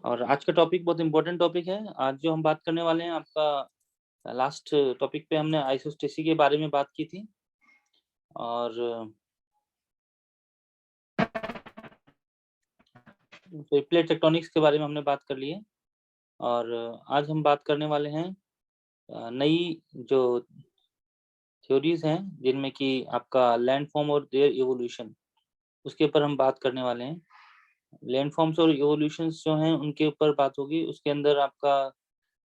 और आज का टॉपिक बहुत इम्पोर्टेंट टॉपिक है। आज जो हम बात करने वाले हैं, आपका लास्ट टॉपिक पे हमने आइसोस्टेसी के बारे में बात की थी और प्लेट टेक्टोनिक्स के बारे में हमने बात कर ली है। और आज हम बात करने वाले हैं नई जो थ्योरीज हैं जिनमें कि आपका लैंड फॉर्म और देयर इवोल्यूशन, उसके ऊपर हम बात करने वाले हैं। लैंड फॉर्म्स और इवोल्यूशंस जो हैं उनके ऊपर बात होगी। उसके अंदर आपका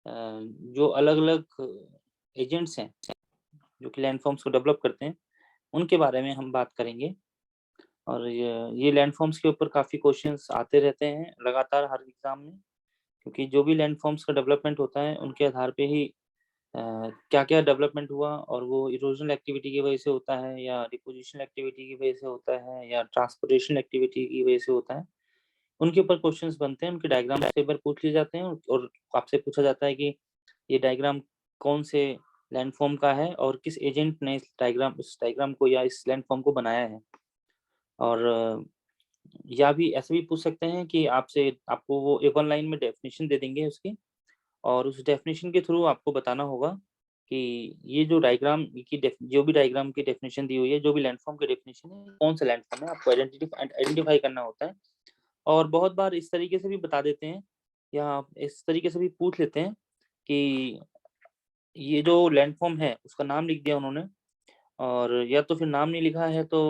जो अलग अलग एजेंट्स हैं जो कि लैंड फॉर्म्स को डेवलप करते हैं, उनके बारे में हम बात करेंगे। और ये लैंड फॉर्म्स के ऊपर काफ़ी क्वेश्चंस आते रहते हैं लगातार हर एग्जाम में, क्योंकि जो भी लैंड फॉर्म्स का डेवलपमेंट होता है उनके आधार पे ही क्या क्या डेवलपमेंट हुआ, और वो इरोजनल एक्टिविटी की वजह से होता है या डिपोजिशन एक्टिविटी की वजह से होता है या ट्रांसपोर्टेशन एक्टिविटी की वजह से होता है, उनके ऊपर क्वेश्चंस बनते हैं। उनके डायग्राम से एक बार पूछ लिए जाते हैं और आपसे पूछा जाता है कि ये डायग्राम कौन से लैंडफॉर्म का है और किस एजेंट ने इस डायग्राम को या इस लैंडफॉर्म को बनाया है। और या भी ऐसे भी पूछ सकते हैं कि आपको वो एक वन लाइन में डेफिनेशन दे देंगे उसकी, और उस डेफिनेशन के थ्रू आपको बताना होगा कि ये जो जो भी डायग्राम की डेफिनेशन दी हुई है, जो भी लैंडफॉर्म की डेफिनेशन है, कौन सा लैंडफॉर्म है, आपको आइडेंटिफाई करना होता है। और बहुत बार इस तरीके से भी बता देते हैं या इस तरीके से भी पूछ लेते हैं कि ये जो लैंडफॉर्म है उसका नाम लिख दिया उन्होंने, और या तो फिर नाम नहीं लिखा है तो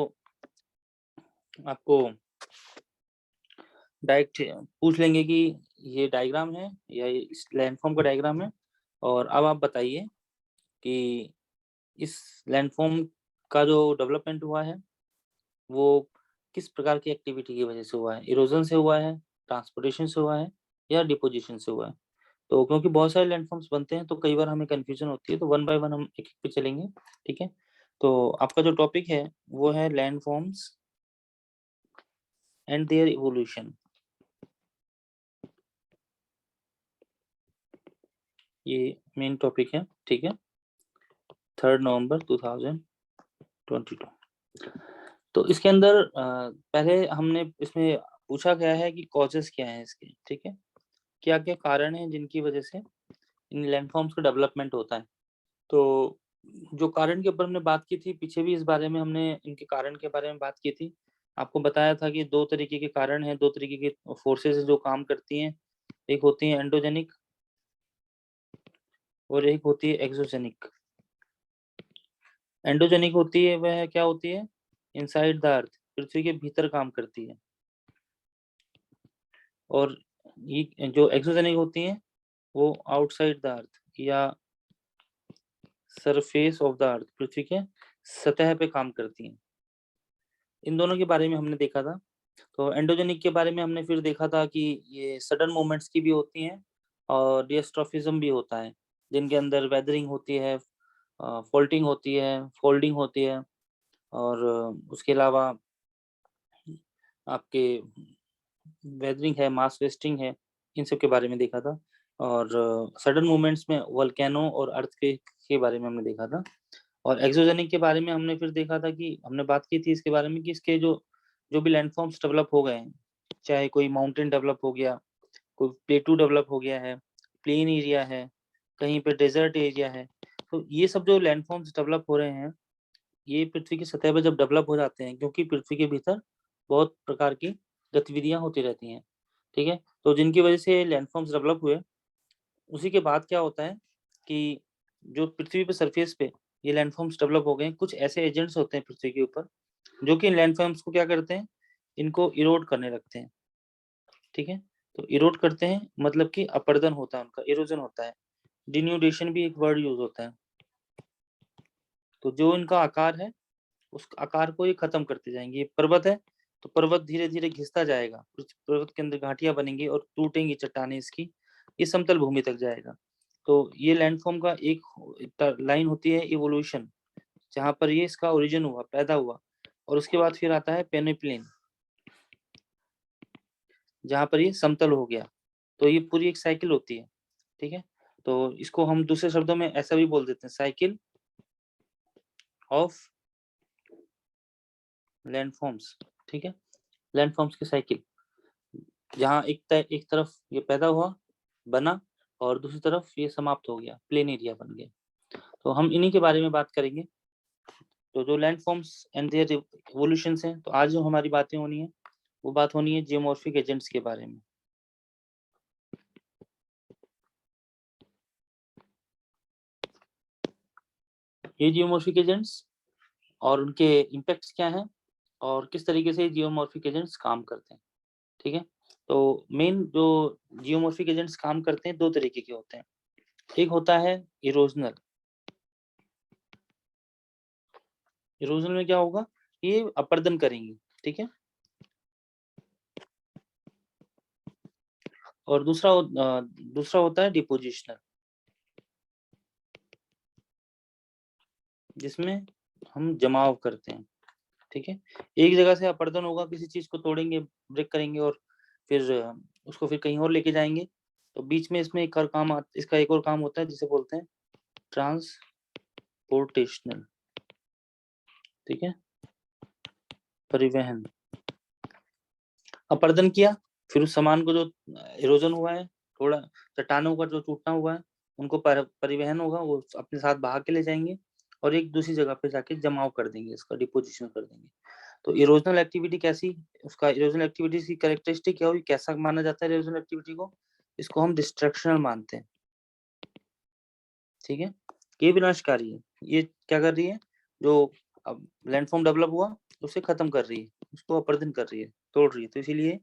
आपको डायरेक्ट पूछ लेंगे कि ये डायग्राम है या ये इस लैंडफॉर्म का डायग्राम है, और अब आप बताइए कि इस लैंडफॉर्म का जो डेवलपमेंट हुआ है वो किस प्रकार की एक्टिविटी की वजह से हुआ है, इरोजन से हुआ है, ट्रांसपोर्टेशन से हुआ है या डिपोजिशन से हुआ है। तो क्योंकि बहुत सारे लैंडफॉर्म्स बनते हैं तो कई बार हमें कंफ्यूजन होती है, तो वन बाय वन हम एक एक पे चलेंगे। ठीक है, तो आपका जो टॉपिक है वो है लैंडफॉर्म्स एंड देयर इवोल्यूशन। ये मेन टॉपिक है। ठीक है, 3 नवंबर 2022। तो इसके अंदर पहले हमने इसमें पूछा गया है कि कॉजेस क्या हैं इसके। ठीक है, क्या क्या कारण हैं जिनकी वजह से इन लैंडफॉर्म्स का डेवलपमेंट होता है। तो जो कारण के ऊपर हमने बात की थी, पीछे भी इस बारे में हमने इनके कारण के बारे में बात की थी। आपको बताया था कि दो तरीके के कारण हैं, दो तरीके की फोर्सेस जो काम करती हैं। एक होती है एंडोजेनिक और एक होती है एक्सोजेनिक। एंडोजेनिक होती है वह क्या होती है, इनसाइड द अर्थ, पृथ्वी के भीतर काम करती है। और ये जो एक्सोजेनिक होती हैं वो आउटसाइड द अर्थ या सरफेस ऑफ द अर्थ, पृथ्वी के सतह पे काम करती हैं। इन दोनों के बारे में हमने देखा था। तो एंडोजेनिक के बारे में हमने फिर देखा था कि ये सडन मूवमेंट्स की भी होती हैं और डिस्ट्रॉफिज्म भी होता है, जिनके अंदर वेदरिंग होती है, फोल्टिंग होती है, फोल्डिंग होती है, और उसके अलावा आपके वेदरिंग है, मास वेस्टिंग है, इन सब के बारे में देखा था। और सडन मूवमेंट्स में वोल्केनो और अर्थ के बारे में हमने देखा था। और एक्सोजेनिक के बारे में हमने फिर देखा था कि हमने बात की थी इसके बारे में कि इसके जो जो भी लैंडफॉर्म्स डेवलप हो गए हैं, चाहे कोई माउंटेन डेवलप हो गया, कोई प्लेटू डेवलप हो गया है, प्लेन एरिया है, कहीं पे डेजर्ट एरिया है, तो ये सब जो लैंडफॉर्म्स डेवलप हो रहे हैं, ये पृथ्वी की सतह पर जब डेवलप हो जाते हैं, क्योंकि पृथ्वी के भीतर बहुत प्रकार की गतिविधियां होती रहती हैं। ठीक है, तो जिनकी वजह से लैंडफॉर्म्स डेवलप हुए, उसी के बाद क्या होता है कि जो पृथ्वी पे सरफेस पे ये लैंडफॉर्म्स डेवलप हो गए हैं, कुछ ऐसे एजेंट्स होते हैं पृथ्वी के ऊपर जो कि इन लैंडफॉर्म्स को क्या करते हैं, इनको इरोड करने लगते हैं। ठीक है, तो इरोड करते हैं मतलब कि अपर्दन होता है, उनका इरोजन होता है। डिन्यूडेशन भी एक वर्ड यूज होता है। तो जो इनका आकार है उस आकार को ये खत्म करते जाएंगे। ये पर्वत है तो पर्वत धीरे धीरे घिसता जाएगा, पर्वत के अंदर घाटियां बनेंगी और टूटेंगी चट्टानें इसकी, ये समतल भूमि तक जाएगा। तो ये लैंडफॉर्म का एक लाइन होती है इवोल्यूशन, जहां पर ये इसका ओरिजिन हुआ, पैदा हुआ, और उसके बाद फिर आता है पेनिप्लेन, जहां पर ये समतल हो गया। तो ये पूरी एक साइकिल होती है। ठीक है, तो इसको हम दूसरे शब्दों में ऐसा भी बोल देते हैं, साइकिल ऑफ लैंडफॉर्म्स। ठीक है, लैंडफॉर्म्स की साइकिल। जहाँ एक तरफ ये पैदा हुआ, बना, और दूसरी तरफ ये समाप्त हो गया, प्लेन एरिया बन गया। तो हम इन्हीं के बारे में बात करेंगे। तो जो land forms and their evolutions हैं, तो आज जो हमारी बातें होनी है वो बात होनी है जियोमॉर्फिक एजेंट्स के बारे में। ये जियोमॉर्फिक एजेंट्स और उनके इम्पैक्ट्स क्या हैं और किस तरीके से जियोमॉर्फिक एजेंट्स काम करते हैं, ठीक है। तो मेन जो जियोमॉर्फिक एजेंट्स काम करते हैं दो तरीके के होते हैं। एक होता है इरोजनल। इरोजनल में क्या होगा, ये अपर्दन करेंगे, ठीक है। और दूसरा होता है डिपोजिशनल, जिसमें हम जमाव करते हैं, ठीक है। एक जगह से अपर्दन होगा, किसी चीज को तोड़ेंगे, ब्रेक करेंगे और फिर उसको फिर कहीं और लेके जाएंगे। तो बीच में इसमें इसका एक और काम होता है जिसे बोलते हैं ट्रांसपोर्टेशनल, ठीक है, परिवहन। अपर्दन किया, फिर उस सामान को जो इरोजन हुआ है, थोड़ा चट्टानों का जो टूटना हुआ है, उनको परिवहन होगा, वो अपने साथ बहा के ले जाएंगे और एक दूसरी जगह पे जाके जमाव कर देंगे, इसका डिपोजिशन कर देंगे। तो इरोजनल एक्टिविटी कैसी, उसका इरोजनल एक्टिविटी की कैरेक्टरिस्टिक क्या हुई, कैसा माना जाता है इरोजनल एक्टिविटी को, इसको हम डिस्ट्रक्शनल मानते हैं, ठीक है। ये विनाशकारी है, ये क्या कर रही है, जो अब लैंडफॉर्म डेवलप हुआ उसे खत्म कर रही है, उसको अपर्दन कर रही है, तोड़ रही है। तो इसीलिए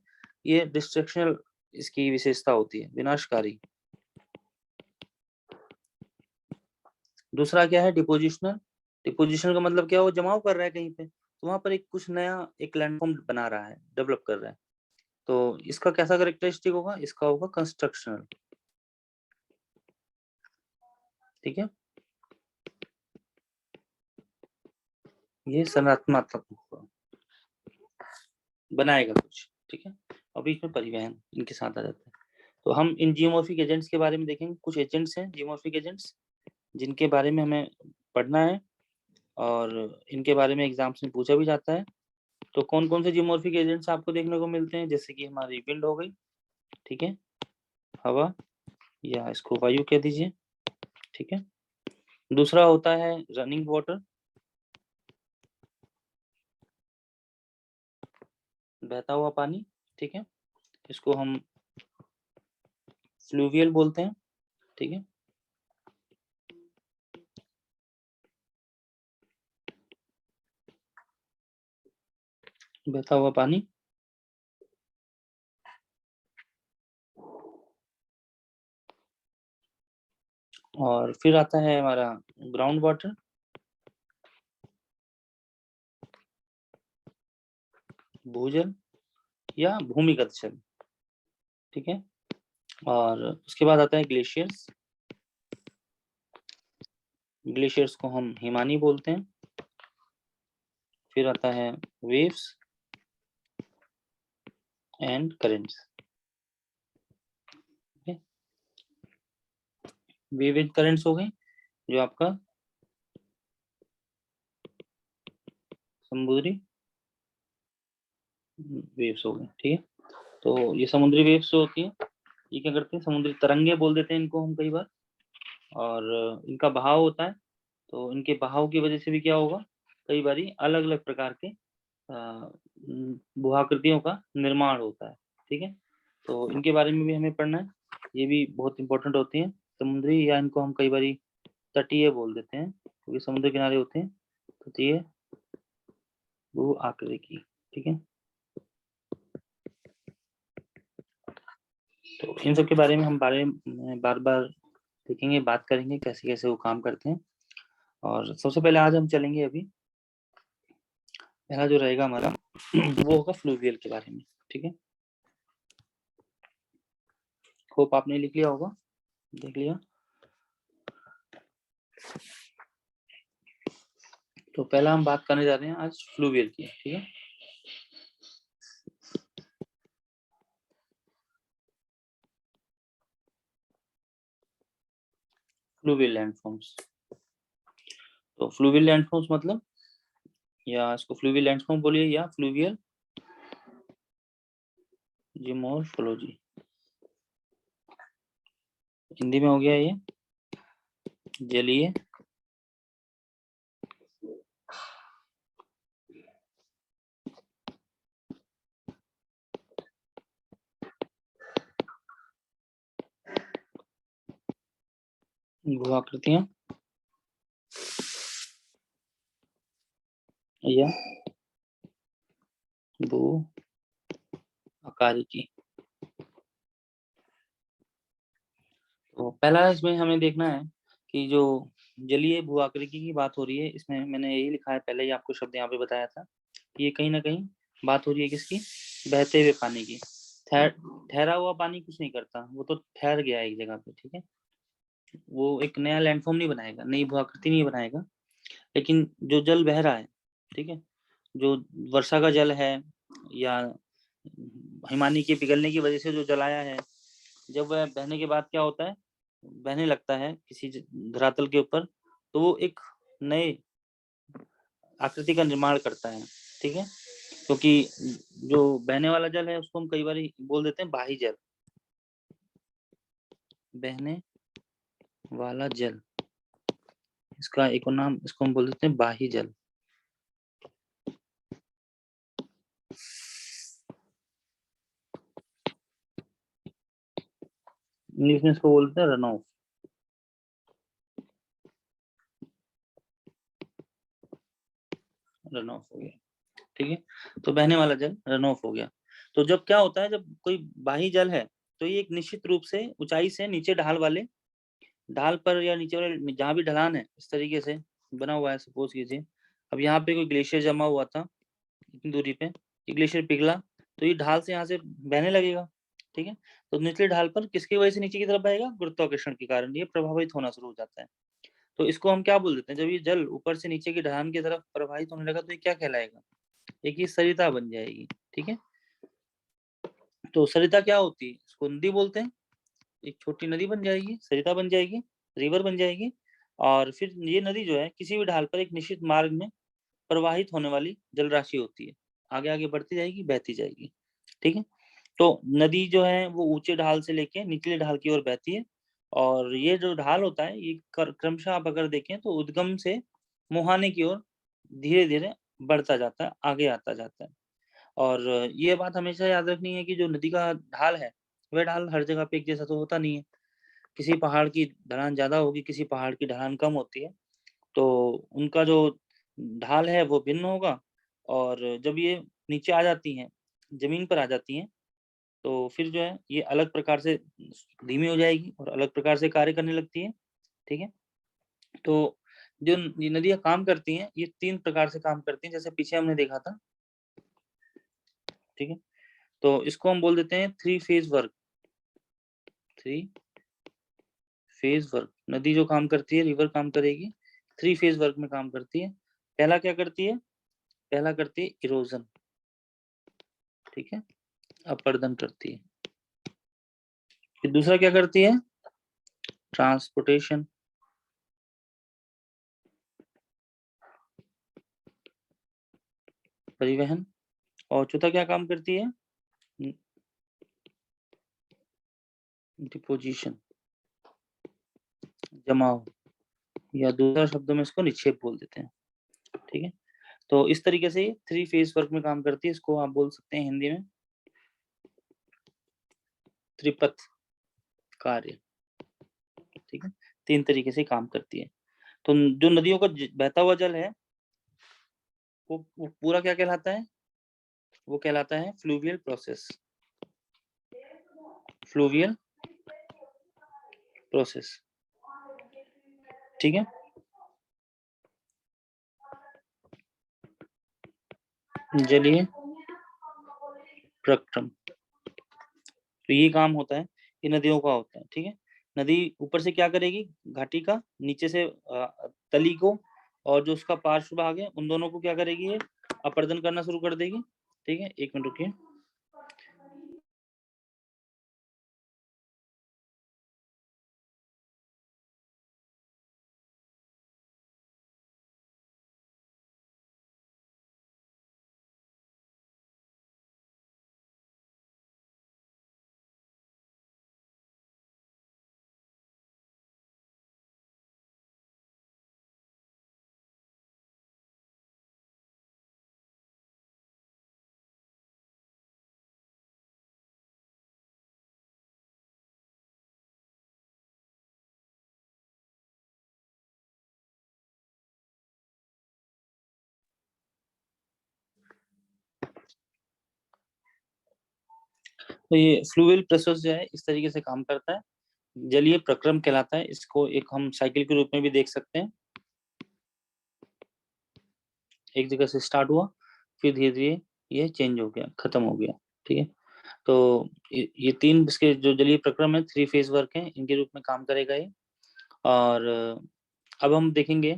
ये डिस्ट्रक्शनल इसकी विशेषता होती है, विनाशकारी। दूसरा क्या है, डिपोजिशनल। डिपोजिशनल का मतलब क्या, वो जमाव कर रहा है कहीं पे, तो वहां पर एक कुछ नया एक लैंडफॉर्म बना रहा है, डेवलप कर रहा है। तो इसका कैसा कैरेक्टरिस्टिक होगा, इसका होगा कंस्ट्रक्शनल, ठीक है। ये संरचनात्मक होगा, बनाएगा कुछ, ठीक है। और बीच में परिवहन इनके साथ आ जाता है। तो हम इन जियोमॉर्फिक एजेंट्स के बारे में देखेंगे। कुछ एजेंट्स हैं जियोमॉर्फिक एजेंट्स जिनके बारे में हमें पढ़ना है और इनके बारे में एग्जाम्स में पूछा भी जाता है। तो कौन कौन से जियोमॉर्फिक एजेंट्स आपको देखने को मिलते हैं, जैसे कि हमारी विंड हो गई, ठीक है, हवा, या इसको वायु कह दीजिए, ठीक है। दूसरा होता है रनिंग वाटर, बहता हुआ पानी, ठीक है, इसको हम फ्लूवियल बोलते हैं, ठीक है। बहता हुआ पानी। और फिर आता है हमारा ग्राउंड वाटर, भूजल या भूमिगत जल, ठीक है। और उसके बाद आता है ग्लेशियर्स। ग्लेशियर्स को हम हिमानी बोलते हैं। फिर आता है waves and currents, wave and currents हो गए जो आपका समुद्री वेव्स हो गए, ठीक है। तो ये समुद्री वेव्स जो होती है, ये क्या करते हैं, समुद्री तरंगे बोल देते हैं इनको हम कई बार। और इनका बहाव होता है, तो इनके बहाव की वजह से भी क्या होगा, कई बारी अलग अलग प्रकार के भूआकृतियों का निर्माण होता है, ठीक है। तो इनके बारे में भी हमें पढ़ना है, ये भी बहुत इंपॉर्टेंट होती हैं। समुद्री, या इनको हम कई बारी तटीय बोल देते हैं, क्योंकि समुद्र किनारे होते हैं तटीय भू आकृति, ठीक है। तो इन सब के बारे में हम बार बार देखेंगे, बात करेंगे कैसे कैसे वो काम करते हैं। और सबसे पहले आज हम चलेंगे, अभी पहला जो रहेगा हमारा वो होगा फ्लूवियल के बारे में, ठीक है। होप आपने लिख लिया होगा, देख लिया। तो पहला हम बात करने जा रहे हैं आज फ्लूवियल की, ठीक है। Fluvial landforms. तो फ्लूवियल लैंडफॉर्म्स मतलब, या इसको फ्लूवियल लैंडफॉर्म बोलिए या फ्लूवियल जिमोर्फोलॉजी हिंदी में हो गया ये जलीय भू आकृतियां या भू आकारिकी। तो पहला इसमें हमें देखना है कि जो जलीय भू आकृति की बात हो रही है, इसमें मैंने यही लिखा है, पहले ही आपको शब्द यहाँ पे बताया था कि ये कहीं ना कहीं बात हो रही है किसकी, बहते हुए पानी की। ठहरा हुआ पानी कुछ नहीं करता, वो तो ठहर गया एक जगह पे, ठीक है, वो एक नया लैंडफॉर्म नहीं बनाएगा, नई भू आकृति नहीं बनाएगा। लेकिन जो जल बह रहा है, ठीक है, जो वर्षा का जल है या हिमानी के पिघलने की वजह से जो जल आया है, जब वह बहने के बाद क्या होता है, बहने लगता है किसी धरातल के ऊपर, तो वो एक नए आकृति का निर्माण करता है, ठीक है। क्योंकि जो बहने वाला जल है उसको हम कई बार बोल देते हैं बाही जल, बहने वाला जल, इसका एक और नाम इसको हम बोल देते हैं बाही जल। इंग्लिश में इसको बोलते हैं रन ऑफ। रन ऑफ हो गया, ठीक है। तो बहने वाला जल रन ऑफ हो गया। तो जब क्या होता है, जब कोई बाही जल है तो ये एक निश्चित रूप से ऊंचाई से नीचे ढाल वाले, ढाल पर या नीचे वाले जहाँ भी ढलान है इस तरीके से बना हुआ है, सपोज कीजिए अब यहाँ पे कोई ग्लेशियर जमा हुआ था इतनी दूरी पे, ये ग्लेशियर पिघला तो ये ढाल से यहाँ से बहने लगेगा, ठीक है। तो निचले ढाल पर किसकी वजह से नीचे की तरफ बहेगा, गुरुत्वाकर्षण के कारण ये प्रभावित होना शुरू हो जाता है। तो इसको हम क्या बोल देते हैं, जब ये जल ऊपर से नीचे की ढलान की तरफ प्रवाहित होने लगा तो ये क्या कहलाएगा, एक ये सरिता बन जाएगी, ठीक है। तो सरिता क्या होती है, इसको नदी बोलते हैं, एक छोटी नदी बन जाएगी, सरिता बन जाएगी, रिवर बन जाएगी। और फिर ये नदी जो है किसी भी ढाल पर एक निश्चित मार्ग में प्रवाहित होने वाली जल राशि होती है, आगे आगे बढ़ती जाएगी, बहती जाएगी, ठीक है। तो नदी जो है वो ऊंचे ढाल से लेके निचले ढाल की ओर बहती है, और ये जो ढाल होता है ये क्रमशः आप अगर देखें तो उद्गम से मुहाने की ओर धीरे धीरे बढ़ता जाता है, आगे आता जाता है। और ये बात हमेशा याद रखनी है कि जो नदी का ढाल है वह ढाल हर जगह पे एक जैसा तो होता नहीं है, किसी पहाड़ की ढलान ज्यादा होगी, किसी पहाड़ की ढलान कम होती है, तो उनका जो ढाल है वो भिन्न होगा। और जब ये नीचे आ जाती हैं, जमीन पर आ जाती हैं, तो फिर जो है ये अलग प्रकार से धीमी हो जाएगी और अलग प्रकार से कार्य करने लगती है, ठीक है। तो जो ये नदियां काम करती हैं ये 3 प्रकार से काम करती हैं, जैसे पीछे हमने देखा था, ठीक है। तो इसको हम बोल देते हैं 3 फेज वर्क। 3 फेज वर्क, नदी जो काम करती है, रिवर काम करेगी 3 फेज वर्क में काम करती है। पहला क्या करती है, पहला करती है इरोजन, ठीक है, अपरदन करती है। फिर दूसरा क्या करती है, ट्रांसपोर्टेशन, परिवहन। और चौथा क्या काम करती है, डिपोजिशन, जमाव, या दूसरा शब्दों में इसको निक्षेप बोल देते हैं, ठीक है। तो इस तरीके से 3 फेज वर्क में काम करती है, इसको आप बोल सकते हैं हिंदी में त्रिपथ कार्य, ठीक है। 3 तरीके से काम करती है। तो जो नदियों का बहता हुआ जल है वो पूरा क्या कहलाता है, वो कहलाता है फ्लूवियल प्रोसेस, फ्लूवियल प्रोसेस, ठीक है। जलीय प्रक्रम, तो ये काम होता है, ये नदियों का होता है, ठीक है। नदी ऊपर से क्या करेगी, घाटी का नीचे से तली को और जो उसका पार्श्व भाग है उन दोनों को क्या करेगी, ये अपर्दन करना शुरू कर देगी, ठीक है। 1 मिनट रुकिए। तो ये फ्लूवियल प्रोसेस जो है इस तरीके से काम करता है, जलीय प्रक्रम कहलाता है। इसको एक हम साइकिल के रूप में भी देख सकते हैं। एक जगह से स्टार्ट हुआ, फिर धीरे धीरे ये चेंज हो गया, खत्म हो गया। ठीक है, तो ये तीन इसके जो जलीय प्रक्रम है, 3 फेज वर्क है, इनके रूप में काम करेगा ये। और अब हम देखेंगे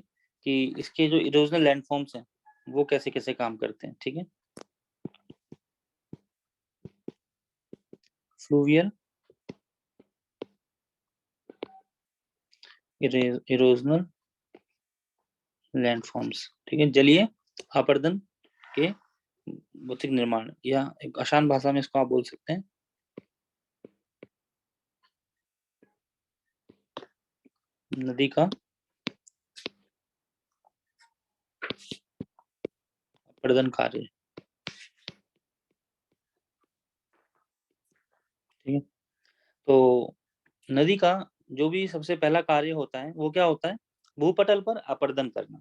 कि इसके जो इरोजनल लैंडफॉर्म्स हैं वो कैसे कैसे काम करते हैं। ठीक है, फ्लूवियल इरोजनल लैंडफॉर्म्स। ठीक है, जलीय आपर्दन के भौतिक निर्माण, या एक आसान भाषा में इसको आप बोल सकते हैं नदी का अपर्दन कार्य। ठीक है, तो नदी का जो भी सबसे पहला कार्य होता है वो क्या होता है, भूपटल पर अपर्दन करना।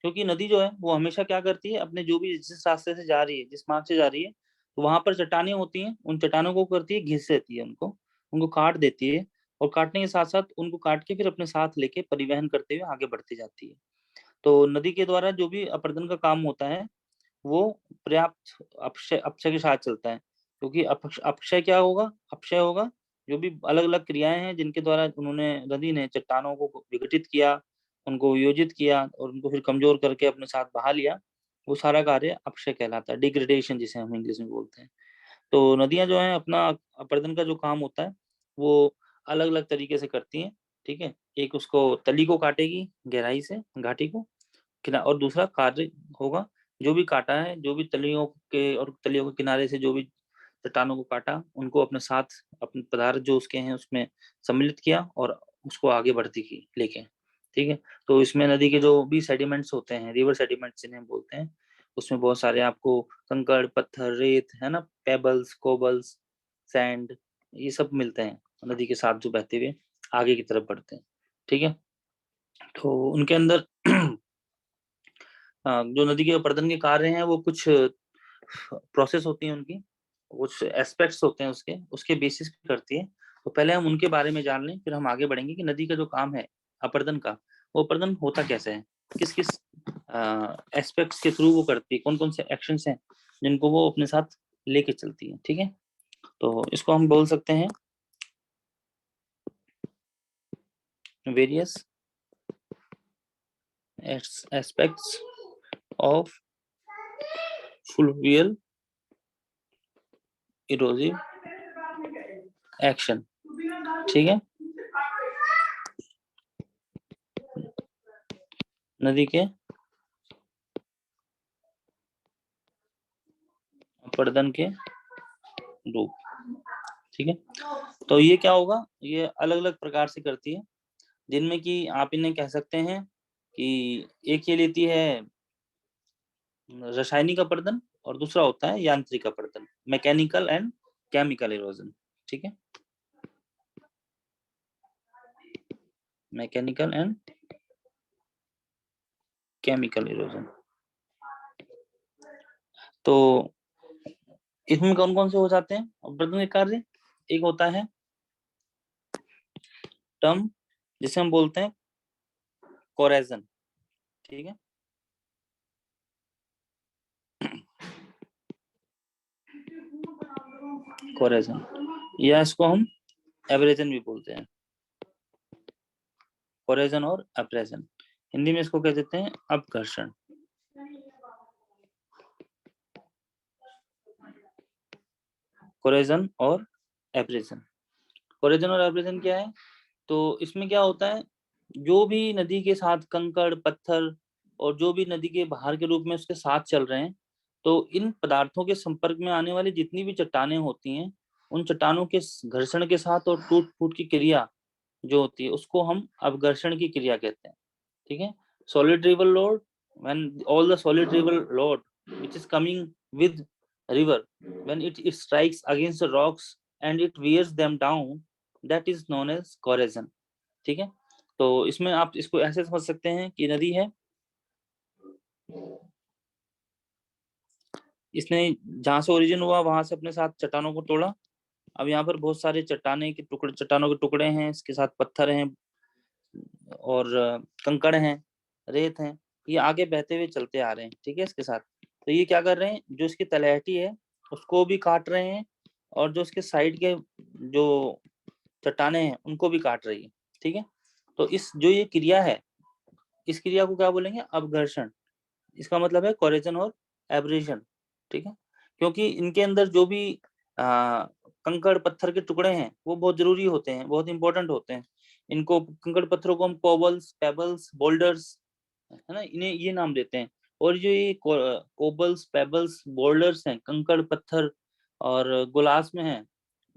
क्योंकि नदी जो है वो हमेशा क्या करती है, अपने जो भी जिस रास्ते से जा रही है, जिस मार्ग से जा रही है, तो वहां पर चट्टानें होती हैं, उन चट्टानों को करती है, घिस देती है उनको, उनको काट देती है, और काटने के साथ साथ उनको काट के फिर अपने साथ लेके परिवहन करते हुए आगे बढ़ती जाती है। तो नदी के द्वारा जो भी अपर्दन का काम होता है वो पर्याप्त अपक्षय अपक्षय के साथ चलता है। क्योंकि अपक्षय क्या होगा, अपक्षय होगा जो भी अलग अलग क्रियाएं हैं जिनके द्वारा उन्होंने, नदी ने चट्टानों को विघटित किया, उनको वियोजित किया और उनको फिर कमजोर करके अपने साथ बहा लिया, वो सारा कार्य अपक्षय कहलाता है, डिग्रेडेशन जिसे हम इंग्लिश में बोलते हैं। तो नदियां जो है अपना अपर्दन का जो काम होता है वो अलग अलग तरीके से करती हैं। ठीक है, एक उसको तली को काटेगी गहराई से, घाटी को, और दूसरा कार्य होगा जो भी काटा है, जो भी तलियों के और तलियों के किनारे से जो भी चट्टानों को काटा, उनको अपने साथ, अपने पदार्थ जो उसके हैं उसमें सम्मिलित किया और उसको आगे बढ़ती की लेके। ठीक है, तो इसमें नदी के जो भी सेडिमेंट्स होते हैं, रिवर सेडिमेंट्स जिन्हें हम बोलते हैं, उसमें बहुत सारे आपको कंकड़, पत्थर, रेत, है ना, पेबल्स, कोबल्स, सैंड, ये सब मिलते हैं नदी के साथ जो बहते हुए आगे की तरफ बढ़ते हैं। ठीक है, तो उनके अंदर जो नदी के अपर्दन के कार्य हैं वो कुछ प्रोसेस होती है उनकी, कुछ एस्पेक्ट्स होते हैं उसके उसके बेसिस पे करती है। तो पहले हम उनके बारे में जान लें, फिर हम आगे बढ़ेंगे कि नदी का जो काम है अपर्दन का, वो अपर्दन होता कैसे है, किस किस एस्पेक्ट्स के थ्रू वो करती है, कौन कौन से एक्शंस हैं जिनको वो अपने साथ लेके चलती है। ठीक है, तो इसको हम बोल सकते हैं various aspects of fluvial erosive action. ठीक है, नदी के अपर्दन के रूप। ठीक है, तो ये क्या होगा, ये अलग अलग प्रकार से करती है, जिनमें कि आप इन्हें कह सकते हैं कि एक ये लेती है रासायनिक अपर्दन, और दूसरा होता है यांत्रिक अपर्दन, मैकेनिकल एंड केमिकल इरोजन। ठीक है, मैकेनिकल एंड केमिकल इरोजन। तो इसमें कौन कौन से हो जाते हैं अपर्दन के कार्य, एक होता है टर्म जिसे हम बोलते हैं कोरेजन। ठीक है, कोरेजन, या इसको हम एब्रेजन भी बोलते हैं, कोरेजन और अब्रेजन। हिंदी में इसको कह देते हैं अपघर्षण। कोरेजन और एब्रेजन, कोरेजन और एब्रेजन क्या है, तो इसमें क्या होता है, जो भी नदी के साथ कंकड़, पत्थर और जो भी नदी के बाहर के रूप में उसके साथ चल रहे हैं, तो इन पदार्थों के संपर्क में आने वाली जितनी भी चट्टानें होती हैं, उन चट्टानों के घर्षण के साथ और टूट फूट की क्रिया जो होती है उसको हम अपघर्षण की क्रिया कहते हैं। ठीक है, solid river load, when all the solid river load which is coming with river, when it strikes against the rocks and it wears them down, that is known as corrosion। ठीक है, तो इसमें आप इसको ऐसे समझ सकते हैं कि नदी है, इसने जहां से ओरिजिन हुआ वहां से अपने साथ चट्टानों को तोड़ा, अब यहाँ पर बहुत सारे चट्टानों के टुकड़े हैं, इसके साथ पत्थर हैं और कंकड़ हैं, रेत हैं, ये आगे बहते हुए चलते आ रहे हैं, ठीक है, इसके साथ। तो ये क्या कर रहे हैं, जो इसकी तलहटी है उसको भी काट रहे हैं, और जो इसके साइड के जो चट्टाने हैं उनको भी काट रही है, ठीक है। तो इस जो ये क्रिया है, इस क्रिया को क्या बोलेंगे, अपघर्षण। इसका मतलब है कोरेजन और एब्रेशन, ठीक है। क्योंकि इनके अंदर जो भी कंकड़ पत्थर के टुकड़े हैं वो बहुत जरूरी होते हैं, बहुत इंपॉर्टेंट होते हैं। इनको कंकड़ पत्थरों को हम कोबल्स, पेबल्स, बोल्डर्स, है ना, इन्हें ये नाम देते हैं। और जो ये कोबल्स, पेबल्स, बोल्डर्स हैं, कंकड़ पत्थर और गुलास में हैं,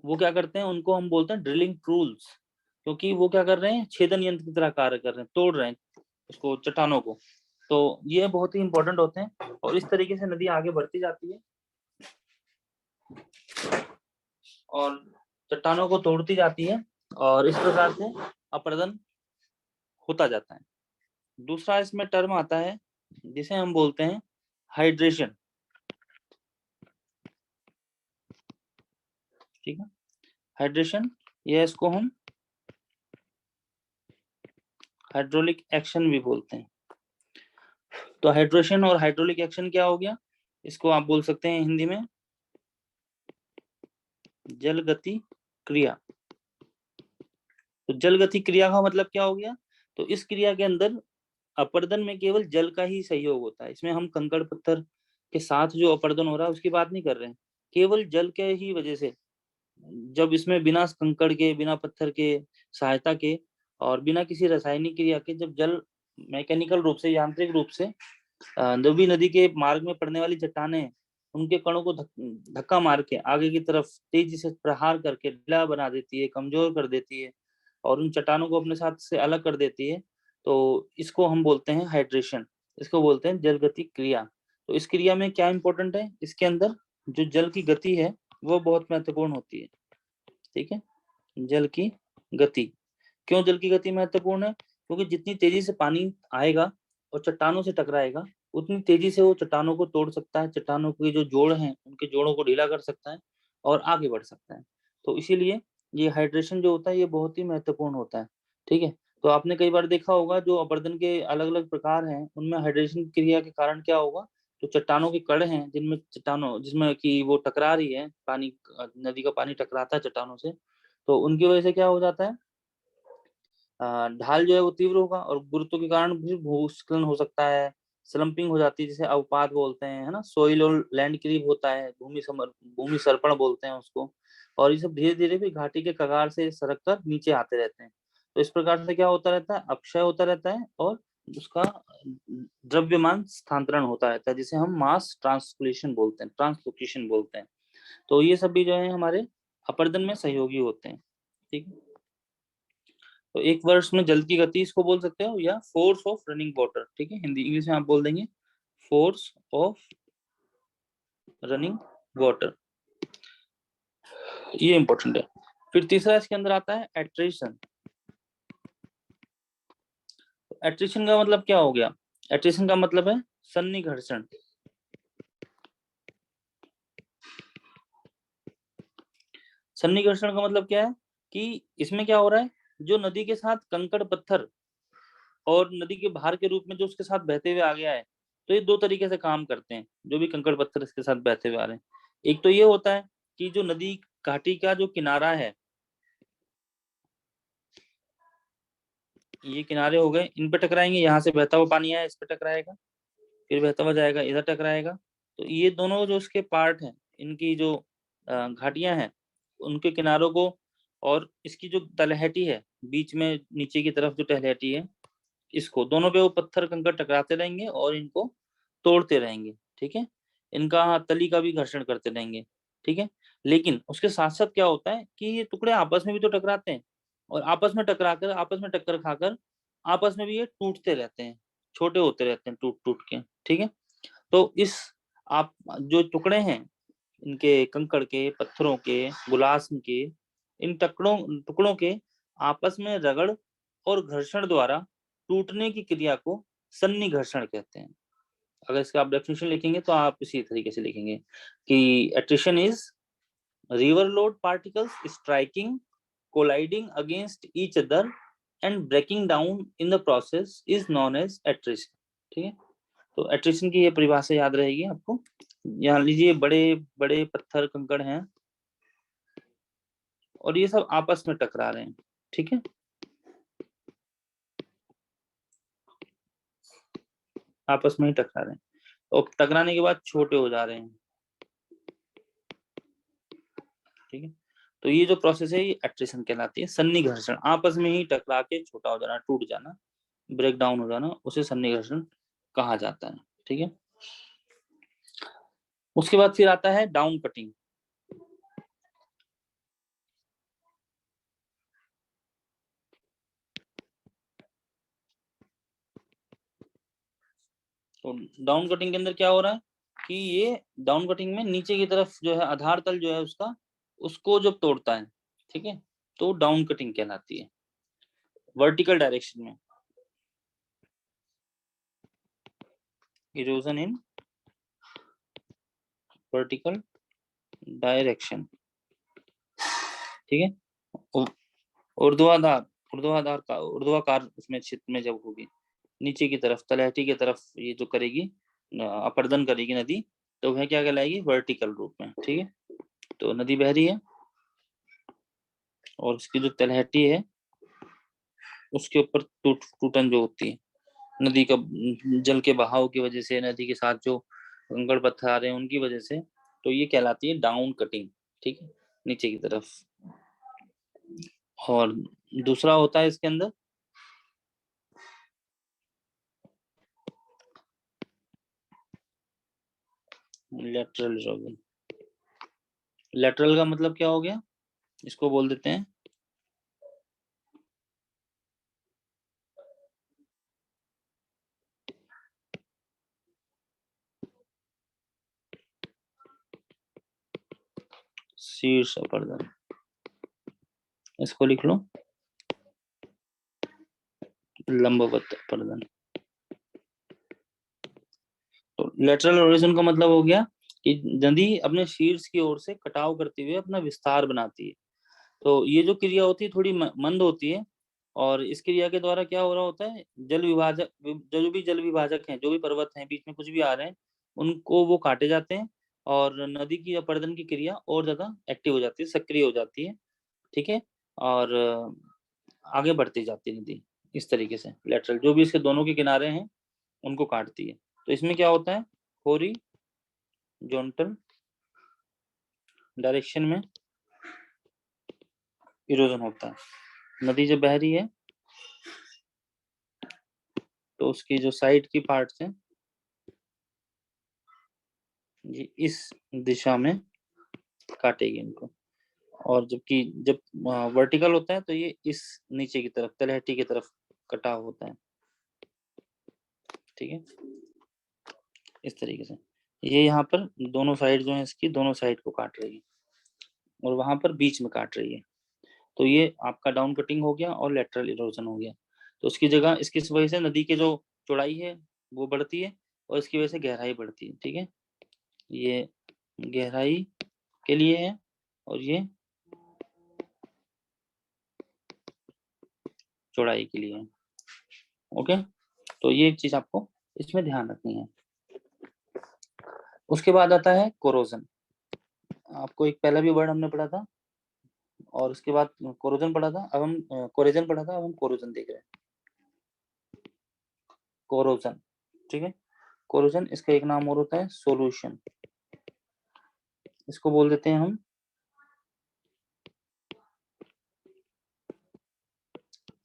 वो क्या करते हैं, उनको हम बोलते हैं ड्रिलिंग टूल्स। क्योंकि वो क्या कर रहे हैं, छेदन यंत्र की तरह कार्य कर रहे हैं, तोड़ रहे हैं उसको, चट्टानों को। तो ये बहुत ही इंपॉर्टेंट होते हैं, और इस तरीके से नदी आगे बढ़ती जाती है और चट्टानों को तोड़ती जाती है, और इस प्रकार से अपरदन होता जाता है। दूसरा इसमें टर्म आता है जिसे हम बोलते हैं हाइड्रेशन, ठीक है। हाइड्रेशन, ये इसको हम हाइड्रोलिक एक्शन भी बोलते हैं। तो हाइड्रेशन और हाइड्रोलिक एक्शन क्या हो गया, इसको आप बोल सकते हैं हिंदी में जल गति क्रिया। तो जल गति क्रिया का मतलब क्या हो गया, तो इस क्रिया के अंदर अपरदन में केवल जल का ही सहयोग होता है। इसमें हम कंकड़ पत्थर के साथ जो अपरदन हो रहा है उसकी बात नहीं कर रहे हैं, केवल जल के ही वजह से। जब इसमें बिना कंकड़ के, बिना पत्थर के सहायता के, और बिना किसी रासायनिक क्रिया के, जब जल मैकेनिकल रूप से, यांत्रिक रूप से जो भी नदी के मार्ग में पड़ने वाली चट्टाने हैं उनके कणों को धक्का मार के आगे की तरफ तेजी से प्रहार करके ढीला बना देती है, कमजोर कर देती है, और उन चट्टानों को अपने साथ से अलग कर देती है। तो इसको हम बोलते हैं हाइड्रेशन, इसको बोलते हैं जल गति क्रिया। तो इस क्रिया में क्या इंपॉर्टेंट है, इसके अंदर जो जल की गति है वो बहुत महत्वपूर्ण होती है, ठीक है। जल की गति, क्यों जल की गति महत्वपूर्ण है, क्योंकि जितनी तेजी से पानी आएगा और चट्टानों से टकराएगा, उतनी तेजी से वो चट्टानों को तोड़ सकता है, चट्टानों के जो जोड़ हैं उनके जोड़ों को ढीला कर सकता है और आगे बढ़ सकता है। तो इसीलिए ये हाइड्रेशन जो होता है ये बहुत ही महत्वपूर्ण होता है, ठीक है। तो आपने कई बार देखा होगा जो अपरदन के अलग अलग प्रकार हैं उनमें हाइड्रेशन क्रिया के कारण क्या होगा, तो चट्टानों के कण हैं जिनमें चट्टानों जिसमें कि वो टकरा रही है, पानी, नदी का पानी टकराता है चट्टानों से, तो उनकी वजह से क्या हो जाता है, ढाल जो है वो तीव्र होगा, और गुरुत्व के कारण भी भूस्खलन हो सकता है, स्लम्पिंग हो जाती है जिसे अवपात बोलते हैं, है ना, सोइल और लैंड क्रीप होता है, भूमि सर्पण बोलते हैं उसको। और ये सब धीरे धीरे भी घाटी के कगार से सरक कर नीचे आते रहते हैं। तो इस प्रकार से क्या होता रहता है, अपक्षय होता रहता है, और उसका द्रव्यमान स्थानांतरण होता रहता है, जिसे हम मास ट्रांसलोकेशन बोलते हैं। तो ये सब भी जो है हमारे अपरदन में सहयोगी होते हैं, ठीक है। तो एक वर्ष में जल की गति इसको बोल सकते हो, या फोर्स ऑफ रनिंग वाटर, ठीक है, हिंदी इंग्लिश में आप बोल देंगे फोर्स ऑफ रनिंग वाटर, ये इंपॉर्टेंट है। फिर तीसरा इसके अंदर आता है एट्रिशन। एट्रिशन का मतलब क्या हो गया, एट्रिशन का मतलब है सन्निघर्षण। सन्निघर्षण का मतलब क्या है, कि इसमें क्या हो रहा है, जो नदी के साथ कंकड़ पत्थर और नदी के भार के रूप में जो उसके साथ बहते हुए आ गया है, तो ये दो तरीके से काम करते हैं जो भी कंकड़ पत्थर इसके साथ बहते हुए आ रहे हैं। एक तो ये होता है कि जो नदी घाटी का जो किनारा है, ये किनारे हो गए, इन पे टकराएंगे, यहाँ से बहता हुआ पानी आया इस पे टकराएगा, फिर बहता हुआ जाएगा इधर टकराएगा। तो ये दोनों जो इसके पार्ट हैं, इनकी जो घाटियां हैं, उनके किनारों को, और इसकी जो तलहटी है बीच में नीचे की तरफ जो तलहटी है, इसको दोनों पे वो पत्थर कंकड़ टकराते रहेंगे और इनको तोड़ते रहेंगे, ठीक है। इनका तली का भी घर्षण करते रहेंगे, ठीक है। लेकिन उसके साथ साथ क्या होता है कि ये टुकड़े आपस में भी तो टकराते हैं, और आपस में टकराकर, आपस में टक्कर खाकर, आपस में भी ये टूटते रहते हैं, छोटे होते रहते हैं टूट टूट के, ठीक है। तो इस आप जो टुकड़े हैं, इनके कंकड़ के, पत्थरों के, गुलास्म के, इन टुकड़ों टुकड़ों के आपस में रगड़ और घर्षण द्वारा टूटने की क्रिया को सन्निघर्षण कहते हैं। अगर इसका आप डेफिनेशन लिखेंगे तो आप इसी तरीके से लिखेंगे कि attrition is river load particles striking, colliding against each other and breaking down in the process is known as attrition. ठीक है, तो एट्रिशन की ये परिभाषा याद रहेगी आपको। यहाँ लीजिए बड़े बड़े पत्थर कंकड़ हैं और ये सब आपस में टकरा रहे हैं। ठीक है, आपस में ही टकरा रहे हैं और टकराने के बाद छोटे हो जा रहे हैं। ठीक है, तो ये जो प्रोसेस है ये एट्रिशन कहलाती है। सन्निघर्षण, आपस में ही टकरा के छोटा हो जाना, टूट जाना, ब्रेक डाउन हो जाना, उसे सन्निघर्षण कहा जाता है। ठीक है, उसके बाद फिर आता है डाउन कटिंग। तो डाउन कटिंग के अंदर क्या हो रहा है कि ये डाउन कटिंग में नीचे की तरफ जो है आधार तल जो है उसका, उसको जब तोड़ता है, ठीक है, तो डाउन कटिंग कहलाती है। वर्टिकल डायरेक्शन में इरोजन इन वर्टिकल डायरेक्शन। ठीक है, ऊर्ध्वाधर ऊर्ध्वाधर का ऊर्ध्वाकार उसमें क्षेत्र में जब होगी, नीचे की तरफ तलहटी की तरफ ये जो करेगी, अपर्दन करेगी नदी, तो वह क्या कहलाएगी, वर्टिकल रूप में। ठीक है, तो नदी बह रही है और उसकी जो तलहटी है उसके ऊपर टूटन जो होती है नदी का, जल के बहाव की वजह से, नदी के साथ जो कंकड़ पत्थर आ रहे हैं उनकी वजह से, तो ये कहलाती है डाउन कटिंग। ठीक है, नीचे की तरफ। और दूसरा होता है इसके अंदर लेटरल इरोजन। लेटरल का मतलब क्या हो गया, इसको बोल देते हैं शीर्ष अपर्दन। इसको लिख लो लंबवत अपर्दन। तो लेटरल इरोजन का मतलब हो गया कि नदी अपने शीर्ष की ओर से कटाव करते हुए अपना विस्तार बनाती है। तो ये जो क्रिया होती है थोड़ी मंद होती है, और इस क्रिया के द्वारा क्या हो रहा होता है, जल विभाजक, जो भी जल विभाजक हैं, जो भी पर्वत हैं बीच में कुछ भी आ रहे हैं, उनको वो काटे जाते हैं और नदी की अपर्दन की क्रिया और ज्यादा एक्टिव हो जाती है, सक्रिय हो जाती है। ठीक है, और आगे बढ़ती जाती है नदी। इस तरीके से लेटरल जो भी इसके दोनों के किनारे हैं उनको काटती है। तो इसमें क्या होता है, हॉरिजॉन्टल डायरेक्शन में इरोजन होता है। नदी जब बह रही है तो उसकी जो साइड की पार्ट्स हैं ये इस दिशा में काटेगी इनको, और जबकि जब वर्टिकल होता है तो ये इस नीचे की तरफ तलहटी की तरफ कटाव होता है। ठीक है, इस तरीके से ये यहाँ पर दोनों साइड जो है इसकी, दोनों साइड को काट रही है और वहां पर बीच में काट रही है। तो ये आपका डाउन कटिंग हो गया और लेटरल इरोजन हो गया। तो उसकी जगह, इसकी वजह से नदी की जो चौड़ाई है वो बढ़ती है और इसकी वजह से गहराई बढ़ती है। ठीक है, ये गहराई के लिए है और ये चौड़ाई के लिए है। ओके, तो ये एक चीज आपको इसमें ध्यान रखनी है। उसके बाद आता है कोरोजन। आपको एक पहला भी वर्ड हमने पढ़ा था और उसके बाद कोरोजन पढ़ा था, अब हम कोरेजन पढ़ा था, अब हम कोरोजन देख रहे हैं। कोरोजन, ठीक है, कोरोजन इसका एक नाम और होता है सोल्यूशन। इसको बोल देते हैं हम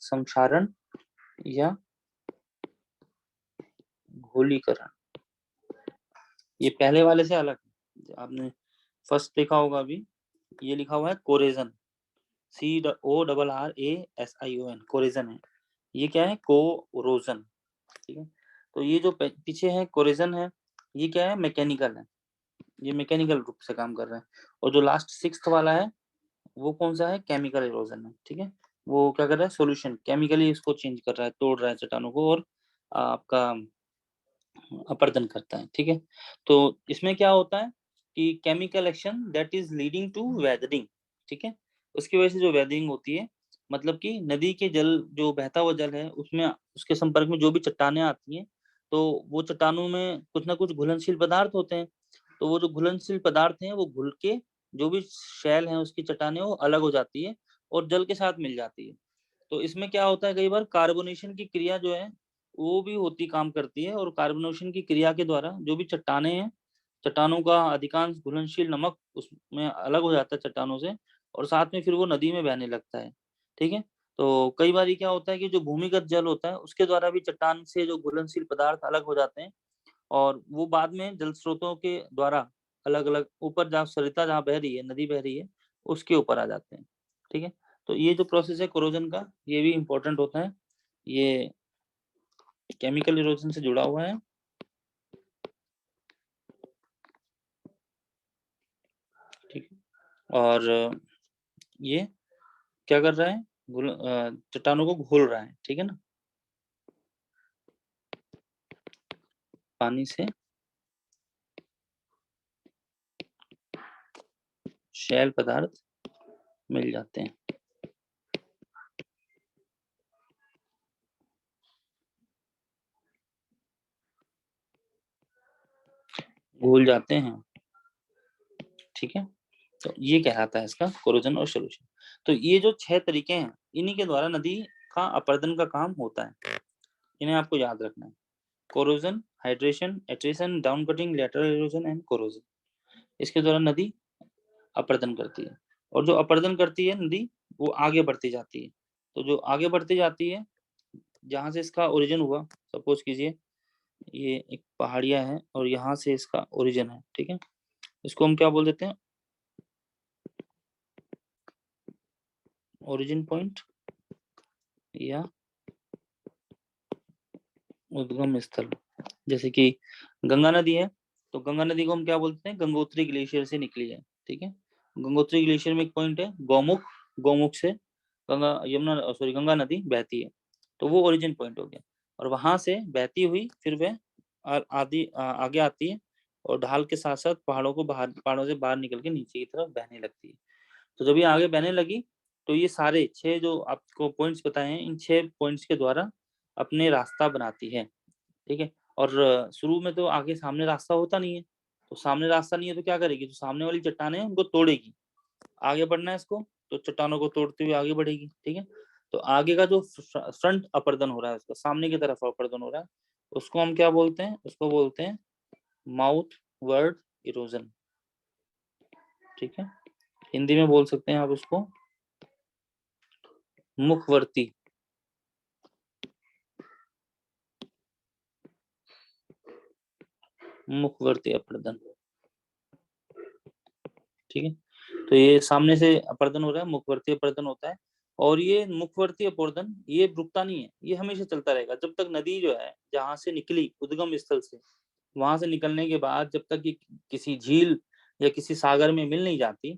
संक्षारण या घोलीकरण। ये पहले वाले से अलग है, आपने फर्स्ट लिखा होगा अभी, ये लिखा हुआ है कोरेजन, CORRASION, कोरेजन है। ये क्या है, कोरोजन। ठीक है, तो ये जो पीछे है कोरेजन है, ये क्या है, मैकेनिकल है, ये मैकेनिकल रूप से काम कर रहा है। और जो लास्ट सिक्स्थ वाला है वो कौन सा है, केमिकल इरोजन है। ठीक है, वो क्या कर रहा है, सॉल्यूशन केमिकली इसको चेंज कर रहा है, तोड़ रहा है चट्टानों को और आपका अपर्दन करता है। ठीक है, तो इसमें क्या होता है कि chemical action that is leading to weathering, ठीक है। उसकी वजह से जो वेदरिंग होती है, मतलब कि नदी के जल, जो बहता हुआ जल है, उसमें उसके संपर्क में जो भी चट्टानें आती हैं, तो वो चट्टानों में कुछ ना कुछ घुलनशील पदार्थ होते हैं। तो वो जो घुलनशील पदार्थ हैं वो घुल के जो भी शैल है उसकी चट्टानें वो अलग हो जाती है और जल के साथ मिल जाती है। तो इसमें क्या होता है, कई बार कार्बोनेशन की क्रिया जो है वो भी होती काम करती है, और कार्बोनेशन की क्रिया के द्वारा जो भी चट्टानें हैं, चट्टानों का अधिकांश घुलनशील नमक उसमें अलग हो जाता है चट्टानों से, और साथ में फिर वो नदी में बहने लगता है, ठीक है। तो कई बार ये क्या होता है कि जो भूमिगत जल होता है उसके द्वारा भी चट्टान से जो घुलनशील पदार्थ अलग हो जाते हैं, और वो बाद में जल स्रोतों के द्वारा अलग अलग ऊपर जहाँ सरिता जहाँ बह रही है, नदी बह रही है, उसके ऊपर आ जाते हैं, ठीक है। तो ये जो प्रोसेस है कोरोजन का, ये भी इम्पोर्टेंट होता है, ये केमिकल इरोजन से जुड़ा हुआ है। ठीक है, और ये क्या कर रहा है, चट्टानों को घोल रहा है, ठीक है ना, पानी से शैल पदार्थ मिल जाते हैं। घुल जाते हैं, ठीक है। तो ये कहलाता है इसका कोरोजन और सोल्यूशन। तो ये जो 6 तरीके हैं, इन्हीं के द्वारा नदी का अपरदन का काम होता है, इन्हें आपको याद रखना है। Corrosion, hydration, attrition, down cutting, lateral erosion and corrosion, इसके द्वारा नदी अपरदन करती है। और जो अपरदन करती है नदी, वो आगे बढ़ती जाती है। तो जो आगे बढ़ती जाती है, जहां से इसका ओरिजिन हुआ, सपोज कीजिए ये एक पहाड़िया है और यहाँ से इसका ओरिजिन है, ठीक है। इसको हम क्या बोल देते हैं, ओरिजिन पॉइंट या उद्गम स्थल। जैसे कि गंगा नदी है, तो गंगा नदी को हम क्या बोलते हैं, गंगोत्री ग्लेशियर से निकली है, ठीक है। गंगोत्री ग्लेशियर में एक पॉइंट है गौमुख, गौमुख से गंगा नदी बहती है, तो वो ओरिजिन पॉइंट हो गया। और वहां से बहती हुई फिर वह आगे आती है, और ढाल के साथ साथ पहाड़ों से बाहर निकल के नीचे की तरफ बहने लगती है। तो जब ये आगे बहने लगी, तो ये सारे 6 जो आपको पॉइंट्स बताए हैं, इन 6 पॉइंट्स के द्वारा अपने रास्ता बनाती है, ठीक है। और शुरू में तो आगे सामने रास्ता होता नहीं है, तो सामने रास्ता नहीं है तो क्या करेगी, तो सामने वाली चट्टानें उनको तोड़ेगी। आगे बढ़ना है इसको, तो चट्टानों को तोड़ते हुए आगे बढ़ेगी, ठीक है। तो आगे का जो फ्रंट अपरदन हो रहा है, उसका सामने की तरफ अपरदन हो रहा है, उसको हम क्या बोलते हैं, उसको बोलते हैं माउथ वर्ड इरोजन, ठीक है। हिंदी में बोल सकते हैं आप उसको मुखवर्ती, मुखवर्ती अपरदन, ठीक है। तो ये सामने से अपर्दन हो रहा है, मुखवर्ती अपर्दन होता है। और ये मुखवर्ती अपर्दन ये रुकता नहीं है, ये हमेशा चलता रहेगा जब तक नदी जो है जहां से निकली उद्गम स्थल से, वहां से निकलने के बाद जब तक ये किसी झील या किसी सागर में मिल नहीं जाती,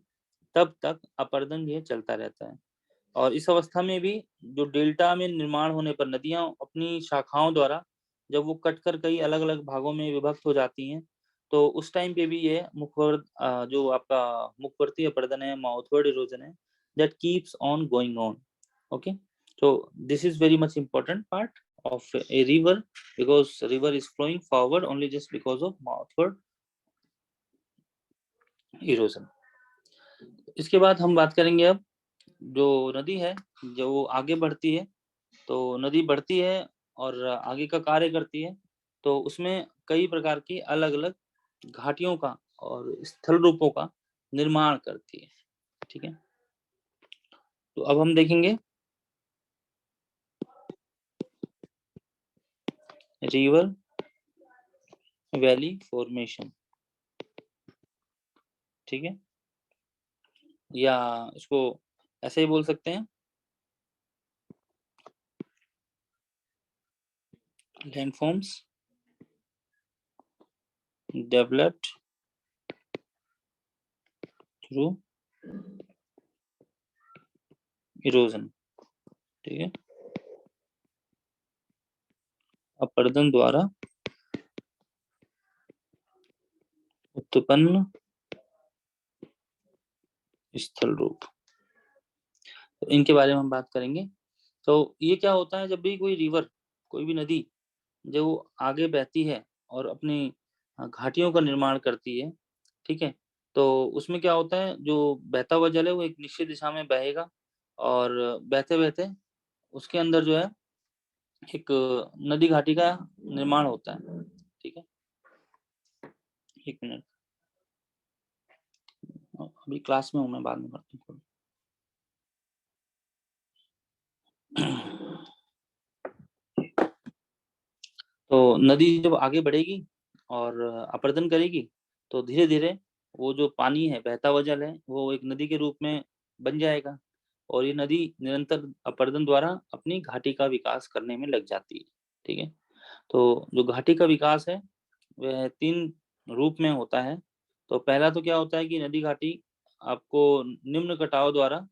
तब तक अपर्दन ये चलता रहता है। और इस अवस्था में भी जो डेल्टा में निर्माण होने पर नदियां अपनी शाखाओं द्वारा जब वो कट कर कई अलग अलग भागों में विभक्त हो जाती हैं, तो उस टाइम पे भी ये जो आपका मुखवर्ती अपरदन है, माउथवर्ड इरोजन है, that keeps on going on, okay. so this is very much important part of a river, because river is flowing forward only just because of mouthward erosion. इसके बाद हम बात करेंगे अब, जो नदी है जो वो आगे बढ़ती है, तो नदी बढ़ती है और आगे का कार्य करती है, तो उसमें कई प्रकार की अलग अलग घाटियों का और स्थल रूपों का निर्माण करती है, ठीक है। तो अब हम देखेंगे रिवर वैली फॉर्मेशन, ठीक है, या इसको ऐसे ही बोल सकते हैं लैंडफॉर्म्स डेवलप्ड थ्रू इरोजन, ठीक है, अपरदन द्वारा उत्पन्न स्थल रूप, तो इनके बारे में हम बात करेंगे। तो ये क्या होता है, जब भी कोई रिवर, कोई भी नदी जो आगे बहती है और अपनी घाटियों का निर्माण करती है, ठीक है, तो उसमें क्या होता है, जो बहता हुआ जल है वो एक निश्चित दिशा में बहेगा और बहते बहते उसके अंदर जो है एक नदी घाटी का निर्माण होता है। ठीक है, एक मिनट, अभी क्लास में हूँ मैं, बाद में करता हूँ। तो नदी जब आगे बढ़ेगी और अपरदन करेगी, तो धीरे धीरे वो जो पानी है, बहता हुआ जल है, वो एक नदी के रूप में बन जाएगा और ये नदी निरंतर अपरदन द्वारा अपनी घाटी का विकास करने में लग जाती है। ठीक है, तो जो घाटी का विकास है वह 3 रूप में होता है। तो पहला तो क्या होता है कि नदी घाटी आपको निम्न कटाव द्वारा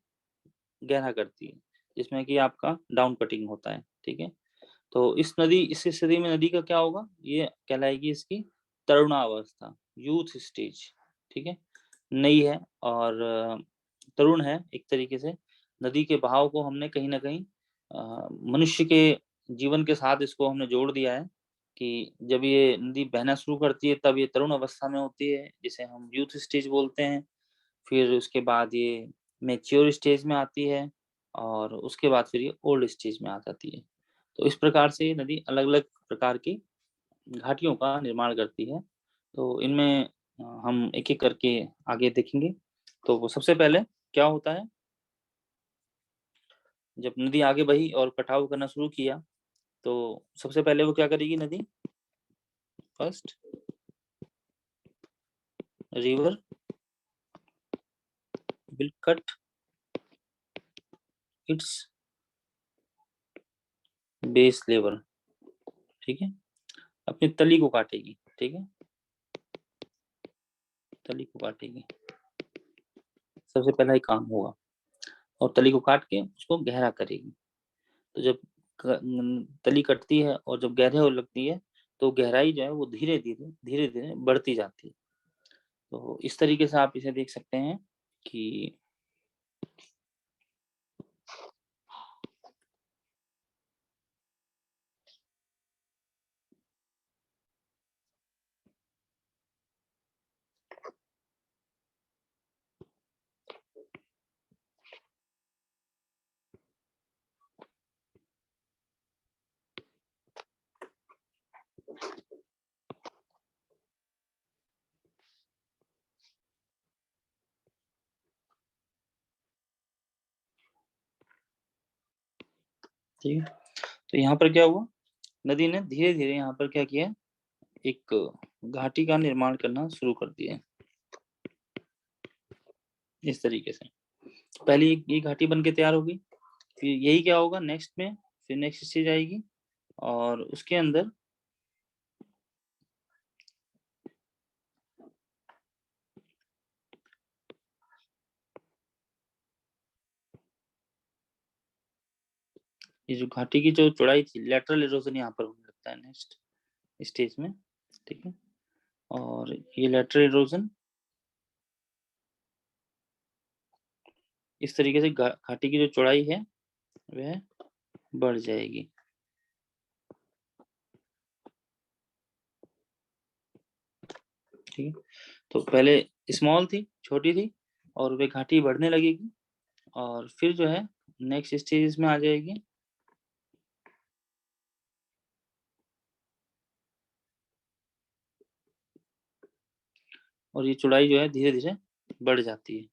गहरा करती है, जिसमें कि आपका डाउन कटिंग होता है। ठीक है, तो इस स्थिति में नदी का क्या होगा, ये कहलाएगी इसकी तरुणावस्था, यूथ स्टेज। ठीक है, नई है और तरुण है एक तरीके से। नदी के बहाव को हमने कहीं ना कहीं मनुष्य के जीवन के साथ इसको हमने जोड़ दिया है कि जब ये नदी बहना शुरू करती है तब ये तरुण अवस्था में होती है, जिसे हम यूथ स्टेज बोलते हैं। फिर उसके बाद ये मैच्योर स्टेज में आती है और उसके बाद फिर ये ओल्ड स्टेज में आ जाती है। तो इस प्रकार से नदी अलग-अलग प्रकार की घाटियों का निर्माण करती है। तो इनमें हम एक-एक करके आगे देखेंगे। तो वो सबसे पहले क्या होता है, जब नदी आगे बही और कटाव करना शुरू किया, तो सबसे पहले वो क्या करेगी नदी, first river will cut it's base level. ठीक है, अपनी तली को काटेगी। ठीक है, तली को काटेगी, सबसे पहला ही काम होगा, और तली को काट के उसको गहरा करेगी। तो जब तली कटती है और जब गहरे हो लगती है, तो गहराई जो है वो धीरे-धीरे बढ़ती जाती है। तो इस तरीके से आप इसे देख सकते हैं कि ठीक है, तो यहाँ पर क्या हुआ, नदी ने धीरे-धीरे यहाँ पर क्या किया, एक घाटी का निर्माण करना शुरू कर दिया है, इस तरीके से। पहले ये घाटी बन के तैयार होगी, फिर यही क्या होगा नेक्स्ट में, फिर नेक्स्ट स्टेज आएगी और उसके अंदर ये जो घाटी की जो चौड़ाई थी, लेटरल इरोजन यहाँ पर होने लगता है नेक्स्ट स्टेज में। ठीक है, और ये लेटरल इरोजन इस तरीके से घाटी की जो चौड़ाई है वह बढ़ जाएगी। ठीक है, तो पहले स्मॉल थी, छोटी थी, और वे घाटी बढ़ने लगेगी और फिर जो है नेक्स्ट स्टेज में आ जाएगी। और ये चौड़ाई जो है धीरे-धीरे बढ़ जाती है।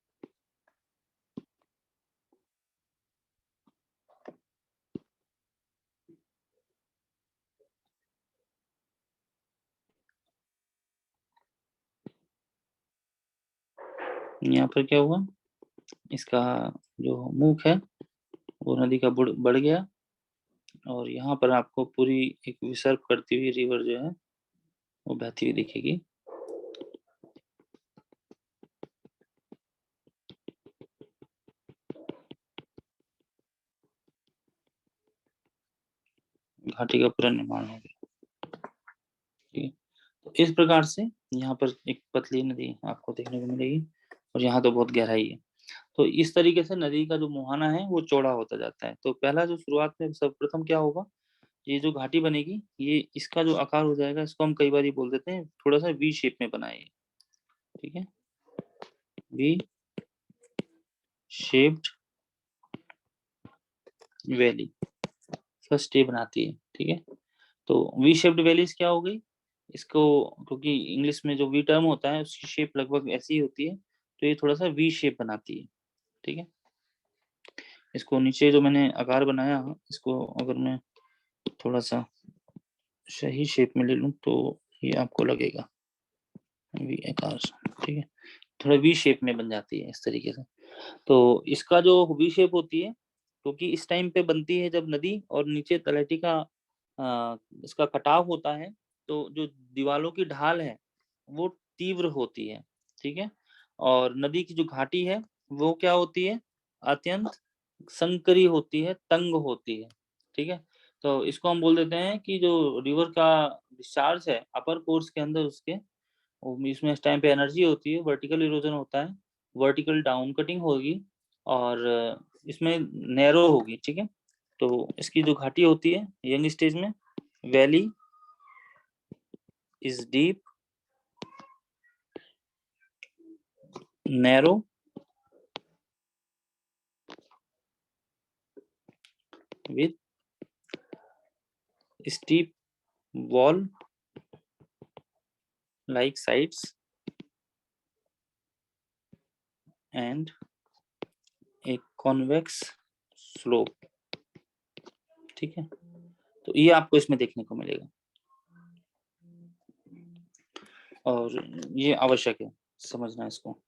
यहाँ पर क्या हुआ, इसका जो मुख है वो नदी का बढ़ गया और यहाँ पर आपको पूरी एक विसर्ग करती हुई रिवर जो है वो बहती हुई दिखेगी। घाटी का पूरा निर्माण हो गया। ठीक है, तो इस प्रकार से यहाँ पर एक पतली नदी आपको देखने को मिलेगी और यहाँ तो बहुत गहराई है। तो इस तरीके से नदी का जो मुहाना है वो चौड़ा होता जाता है। तो पहला जो शुरुआत में सर्वप्रथम क्या होगा, ये जो घाटी बनेगी, ये इसका जो आकार हो जाएगा, इसको हम कई बार ये बोल देते हैं थोड़ा सा वी शेप में बनाए, ठीक है, वी शेप्ड वैली फर्स्ट ये बनाती है, ठीक है। तो वी शेप्ड वैलीज क्या हो गई, इसको क्योंकि इंग्लिश में जो वी टर्म होता है उसकी शेप लगभग ऐसी ही होती है, तो ये थोड़ा सा वी शेप बनाती है, ठीक है। इसको नीचे जो मैंने आकार बनाया, इसको अगर मैं थोड़ा सा सही शेप में ले लूं तो ये आपको लगेगा वी आकार, ठीक है, थोड़ा वी शेप में बन जाती है इस तरीके से। तो इसका जो वी शेप होती है, क्योंकि इस टाइम पे बनती है जब नदी और नीचे तलहटी का इसका कटाव होता है, तो जो दीवालों की ढाल है वो तीव्र होती है, ठीक है। और नदी की जो घाटी है वो क्या होती है, अत्यंत संकरी होती है, तंग होती है, ठीक है। तो इसको हम बोल देते हैं कि जो रिवर का डिस्चार्ज है अपर कोर्स के अंदर उसके, इसमें इस टाइम पे एनर्जी होती है, वर्टिकल इरोजन होता है, वर्टिकल डाउन कटिंग होगी, और इसमें नैरो होगी, ठीक है। तो इसकी जो घाटी होती है यंग स्टेज में, valley is deep, narrow, with steep wall like sides and एक कॉन्वेक्स स्लोप, ठीक है। तो ये आपको इसमें देखने को मिलेगा और ये आवश्यक है समझना इसको।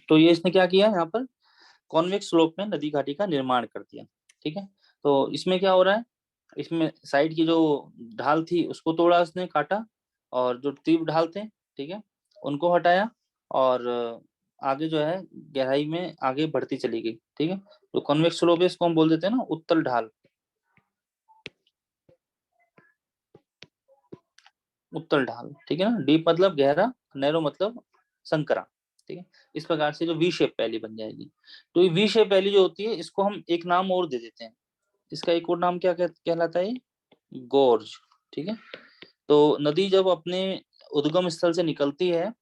तो ये इसने क्या किया, यहाँ पर कॉन्वेक्स स्लोप में नदी घाटी का निर्माण कर दिया, ठीक है। तो इसमें क्या हो रहा है, इसमें साइड की जो ढाल थी उसको तोड़ा उसने, काटा, और जो तीव्र ढाल थे, ठीक है, उनको हटाया, और आगे जो है गहराई में आगे बढ़ती चली गई, ठीक है। तो कॉन्वेक्स स्लोप है, इसको हम बोल देते हैं ना उत्तल ढाल, उत्तल ढाल, ठीक है ना। डीप मतलब गहरा, नैरो मतलब संकरा, ठीक है। इस प्रकार से जो वी शेप वैली बन जाएगी। तो ये वी शेप वैली जो होती है इसको हम एक नाम और दे देते हैं, इसका एक और नाम क्या कहलाता है, गोर्ज, ठीक है। तो नदी जब अपने उद्गम स्थल से निकलती है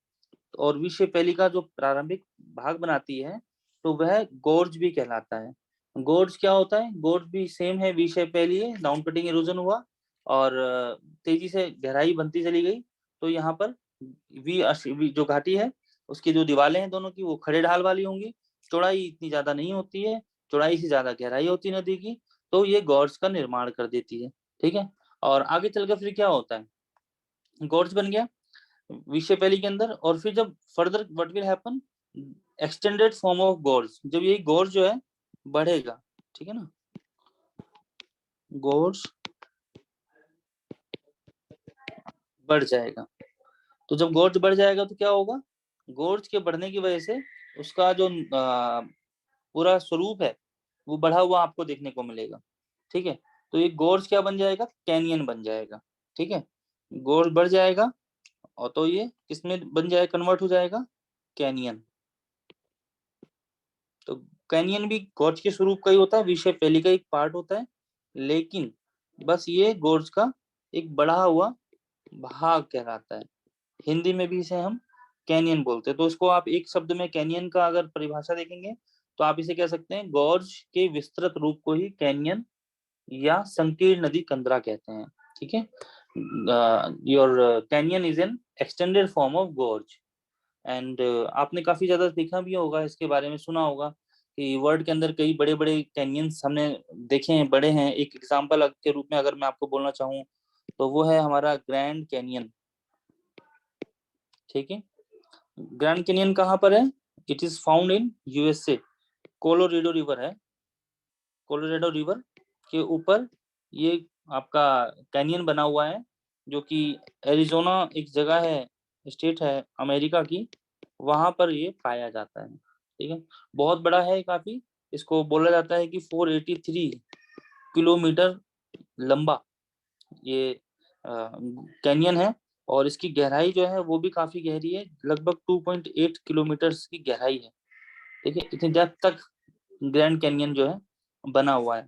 और विषय पहली का जो प्रारंभिक भाग बनाती है, तो वह गोर्ज भी कहलाता है। गोर्ज क्या होता है, गोर्ज भी सेम है, विषय पहली है, डाउन कटिंग इरोजन हुआ और तेजी से गहराई बनती चली गई। तो यहाँ पर जो घाटी है उसकी जो दीवारें हैं दोनों की, वो खड़े ढाल वाली होंगी, चौड़ाई इतनी ज्यादा नहीं होती है, चौड़ाई से ज्यादा गहराई होती है नदी की, तो ये गोर्ज का निर्माण कर देती है, ठीक है। और आगे चलकर फिर क्या होता है, गोर्ज बन गया विषय पहली के अंदर, और फिर जब further what will happen, extended form of गोर्ज, जब ये गोर्ज जो है बढ़ेगा, ठीक है ना, गोर्ज बढ़ जाएगा। तो जब गोर्ज बढ़ जाएगा तो क्या होगा, गोर्ज के बढ़ने की वजह से उसका जो पूरा स्वरूप है वो बढ़ा हुआ आपको देखने को मिलेगा, ठीक है। तो ये गोर्ज क्या बन जाएगा, कैनियन बन जाएगा, ठीक है। गोर्ज बढ़ जाएगा और तो ये किसमें बन जाएगा, कन्वर्ट हो जाएगा कैनियन। तो कैनियन भी गोर्ज के स्वरूप का ही होता है, विषय पहली का एक पार्ट होता है, लेकिन बस ये गोर्ज का एक बढ़ा हुआ भाग कहलाता है। हिंदी में भी इसे हम कैनियन बोलते हैं। तो इसको आप एक शब्द में कैनियन का अगर परिभाषा देखेंगे तो आप इसे कह सकते हैं, गोर्ज के विस्तृत रूप को ही कैनियन या संकीर्ण नदी कंदरा कहते हैं, ठीक है। Your canyon is an extended form of गोर्ज। And आपने काफी ज्यादा देखा भी होगा, इसके बारे में सुना होगा कि वर्ल्ड के अंदर कई बड़े बड़े कैनियंस हमने देखे हैं, बड़े हैं। एक एग्जांपल के रूप में अगर मैं आपको बोलना चाहूँ तो वो है हमारा ग्रैंड कैनियन, ठीक है। ग्रैंड कैनियन कहाँ पर है, it is found in USA. Colorado river है, कोलोरेडो रिवर के ऊपर ये आपका कैनियन बना हुआ है, जो कि एरिजोना एक जगह है, स्टेट है अमेरिका की, वहां पर ये पाया जाता है। ठीक है, बहुत बड़ा है काफी। इसको बोला जाता है कि 483 किलोमीटर लंबा ये कैनियन है, और इसकी गहराई जो है वो भी काफी गहरी है, लगभग 2.8 किलोमीटर की गहराई है। ठीक है, इतनी डेप्थ तक ग्रैंड कैनियन जो है बना हुआ है।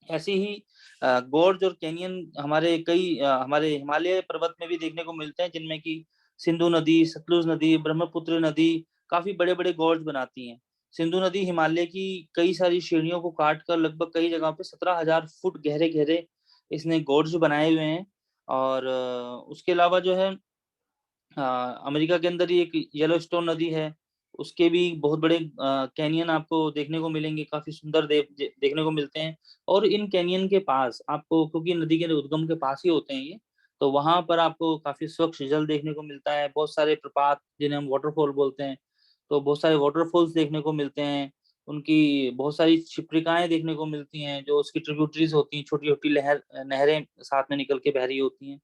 ऐसे ही गोर्ज और कैनियन हमारे हिमालय पर्वत में भी देखने को मिलते हैं, जिनमें कि सिंधु नदी, सतलुज नदी, ब्रह्मपुत्र नदी काफी बड़े बड़े गोर्ज बनाती हैं। सिंधु नदी हिमालय की कई सारी श्रेणियों को काट कर लगभग कई जगहों पे 17,000 फुट गहरे गहरे इसने गोर्ज बनाए हुए हैं। और उसके अलावा जो है अमेरिका के अंदर ही एक येलोस्टोन नदी है, उसके भी बहुत बड़े कैनियन आपको देखने को मिलेंगे, काफी सुंदर देखने को मिलते हैं। और इन कैनियन के पास आपको, क्योंकि नदी के उद्गम के पास ही होते हैं ये, तो वहां पर आपको काफी स्वच्छ जल देखने को मिलता है, बहुत सारे प्रपात जिन्हें हम वाटरफॉल बोलते हैं, तो बहुत सारे वाटरफॉल्स देखने को मिलते हैं। उनकी बहुत सारी क्षिप्रिकाएं देखने को मिलती हैं, जो उसकी ट्रिब्यूटरीज होती हैं, छोटी छोटी नहरें साथ में निकल के बह रही होती हैं।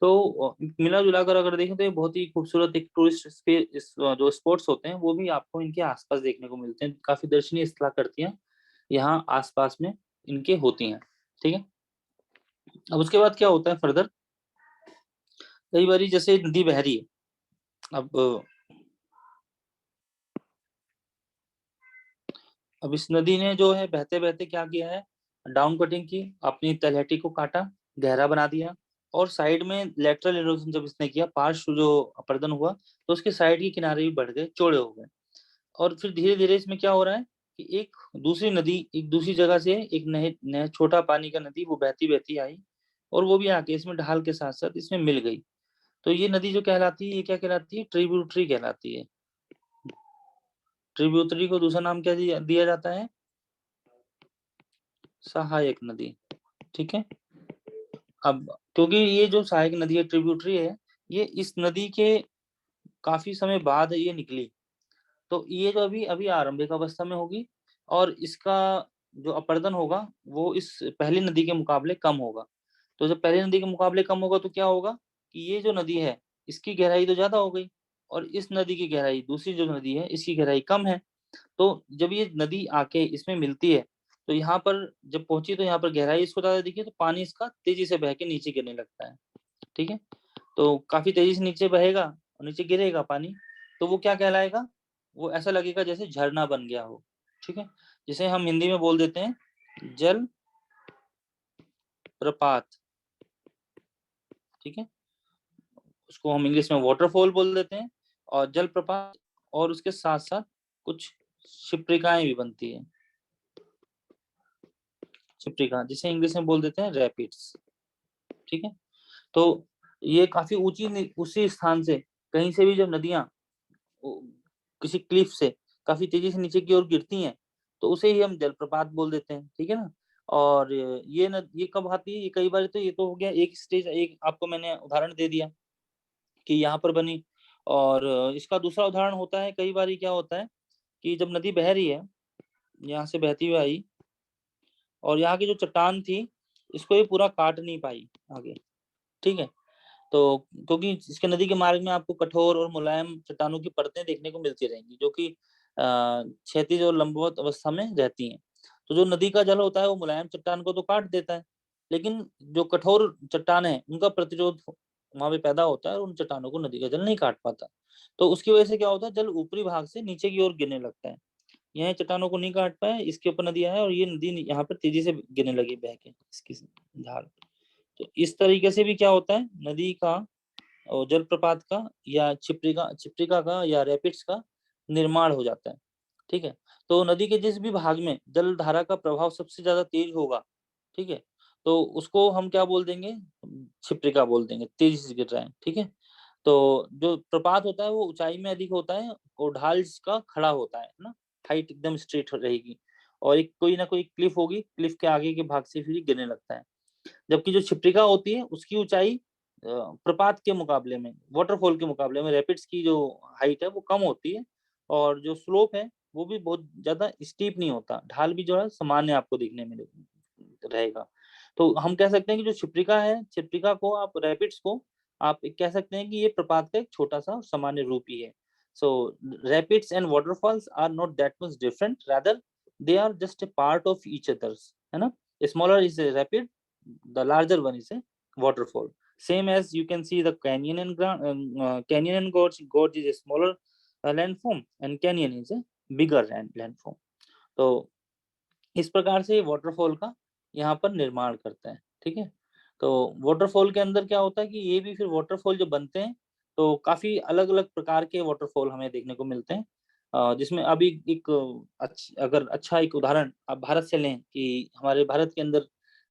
तो मिला जुला कर अगर देखें तो ये बहुत ही खूबसूरत एक टूरिस्ट जो स्पॉट्स होते हैं वो भी आपको इनके आसपास देखने को मिलते हैं। काफी दर्शनीय स्थलाकृतियां यहाँ आसपास में इनके होती हैं। ठीक है, अब उसके बाद क्या होता है फर्दर, कई बारी जैसे नदी बह रही है, अब इस नदी ने जो है बहते बहते क्या किया है, डाउन कटिंग की, अपनी तलहटी को काटा, गहरा बना दिया, और साइड में लेटरल इरोजन जब इसने किया, पार्श्व जो अपर्दन हुआ, तो उसके साइड के किनारे भी बढ़ गए, चौड़े हो गए। और फिर धीरे धीरे इसमें क्या हो रहा है कि एक दूसरी नदी एक दूसरी जगह से, एक नए नए छोटा पानी का नदी वो बहती बहती आई, और वो भी आके इसमें ढाल के साथ साथ इसमें मिल गई। तो ये नदी जो कहलाती है, ये क्या कहलाती है, ट्रिब्यूटरी कहलाती है। ट्रिब्यूटरी को दूसरा नाम क्या दिया जाता है, सहायक नदी। ठीक है, अब क्योंकि ये जो सहायक नदी है, ट्रिब्यूटरी है, ये इस नदी के काफी समय बाद ये निकली, तो ये जो अभी अभी आरंभिक अवस्था में होगी, और इसका जो अपर्दन होगा वो इस पहली नदी के मुकाबले कम होगा। तो जब पहली नदी के मुकाबले कम होगा तो क्या होगा कि ये जो नदी है इसकी गहराई तो ज्यादा हो गई, और इस नदी की गहराई, दूसरी जो नदी है इसकी गहराई कम है। तो जब ये नदी आके इसमें मिलती है, तो यहाँ पर जब पहुंची तो यहाँ पर गहराई इसको ज्यादा दिखी, तो पानी इसका तेजी से बह के नीचे गिरने लगता है। ठीक है, तो काफी तेजी से नीचे बहेगा और नीचे गिरेगा पानी, तो वो क्या कहलाएगा, वो ऐसा लगेगा जैसे झरना बन गया हो। ठीक है, जिसे हम हिंदी में बोल देते हैं जल प्रपात। ठीक है, उसको हम इंग्लिश में वाटरफॉल बोल देते हैं, और जल प्रपात, और उसके साथ साथ कुछ क्षिप्रिकाएं भी बनती है, क्षिप्रिका जिसे इंग्लिश में बोल देते हैं रैपिड्स। ठीक है, तो ये काफी ऊंची स्थान से, कहीं से भी जब नदियां किसी क्लिफ से काफी तेजी से नीचे की ओर गिरती हैं, तो उसे ही हम जलप्रपात बोल देते हैं। ठीक है ना, और ये कब आती है, ये कई बार, तो ये तो हो गया एक स्टेज, एक आपको मैंने उदाहरण दे दिया कि यहाँ पर बनी। और इसका दूसरा उदाहरण होता है, कई बार क्या होता है कि जब नदी बह रही है, यहाँ से बहती हुई आई, और यहाँ की जो चट्टान थी इसको ये पूरा काट नहीं पाई आगे। ठीक है, तो क्योंकि इसके नदी के मार्ग में आपको कठोर और मुलायम चट्टानों की परतें देखने को मिलती रहेंगी, जो कि क्षैतिज और लंबवत अवस्था में रहती हैं। तो जो नदी का जल होता है वो मुलायम चट्टान को तो काट देता है, लेकिन जो कठोर चट्टान है उनका प्रतिरोध वहां पे पैदा होता है, और उन चट्टानों को नदी का जल नहीं काट पाता। तो उसकी वजह से क्या होता है, जल ऊपरी भाग से नीचे की ओर गिरने लगता है। यह चट्टानों को नहीं काट पाया, इसके ऊपर नदी आया, और ये नदी यहाँ पर तेजी से गिरने लगी बह के, इसकी धार। तो इस तरीके से भी क्या होता है, नदी का और जलप्रपात का या छिप्रिका छिप्रिका का या रैपिड्स का निर्माण हो जाता है। ठीक है, तो नदी के जिस भी भाग में जल धारा का प्रभाव सबसे ज्यादा तेज होगा, ठीक है, तो उसको हम क्या बोल देंगे, छिप्रिका बोल देंगे, तेजी से गिर रहा है। ठीक है, तो जो प्रपात होता है वो ऊंचाई में अधिक होता है, और ढाल इसका खड़ा होता है ना, हाइट एकदम स्ट्रेट रहेगी, और एक कोई ना कोई क्लिफ होगी, क्लिफ के आगे के भाग से फिर गिरने लगता है। जबकि जो क्षिप्रिका होती है उसकी ऊंचाई प्रपात के मुकाबले में, वाटरफॉल के मुकाबले में, रैपिड्स की जो हाइट है वो कम होती है, और जो स्लोप है वो भी बहुत ज़्यादा स्टीप नहीं होता, ढाल भी जो है सामान्य आपको दिखने में रहेगा। तो हम कह सकते हैं कि जो क्षिप्रिका है, क्षिप्रिका को आप रैपिड्स को आप कह सकते हैं कि ये प्रपात का एक छोटा-सा सामान्य रूप ही है। So rapids and waterfalls are not that much different, rather they are just a part of each others, है ना? Smaller is a rapid, the larger one is a waterfall. Same as you can see the canyon and canyon and gorge. Gorge is a smaller landform and canyon is a bigger landform. तो इस प्रकार से waterfall का यहाँ पर निर्माण करते हैं, ठीक है? तो वाटरफॉल के अंदर क्या होता है कि ये भी फिर वाटरफॉल जो बनते हैं, तो काफ़ी अलग-अलग प्रकार के वाटरफॉल हमें देखने को मिलते हैं। जिसमें अभी एक अगर अच्छा एक उदाहरण आप भारत से लें कि हमारे भारत के अंदर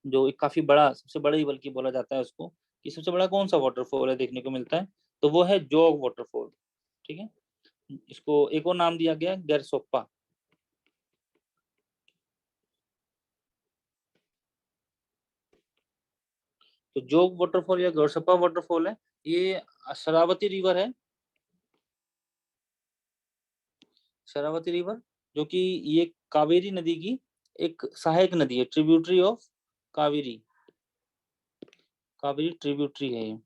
जो एक काफ़ी बड़ा, सबसे बड़ा ही बल्कि बोला जाता है उसको, कि सबसे बड़ा कौन-सा वाटरफॉल है देखने को मिलता है, तो वो है जोग वाटरफॉल, ठीक है? इसको एक और नाम दिया गया है गेरसोप्पा। तो जोग वाटरफॉल या गोरसप्पा वाटरफॉल है, ये शरावती रिवर है, शरावती रिवर, जो कि ये कावेरी नदी की एक सहायक नदी है, tributary of Kaveri, Kaveri tributary है ये।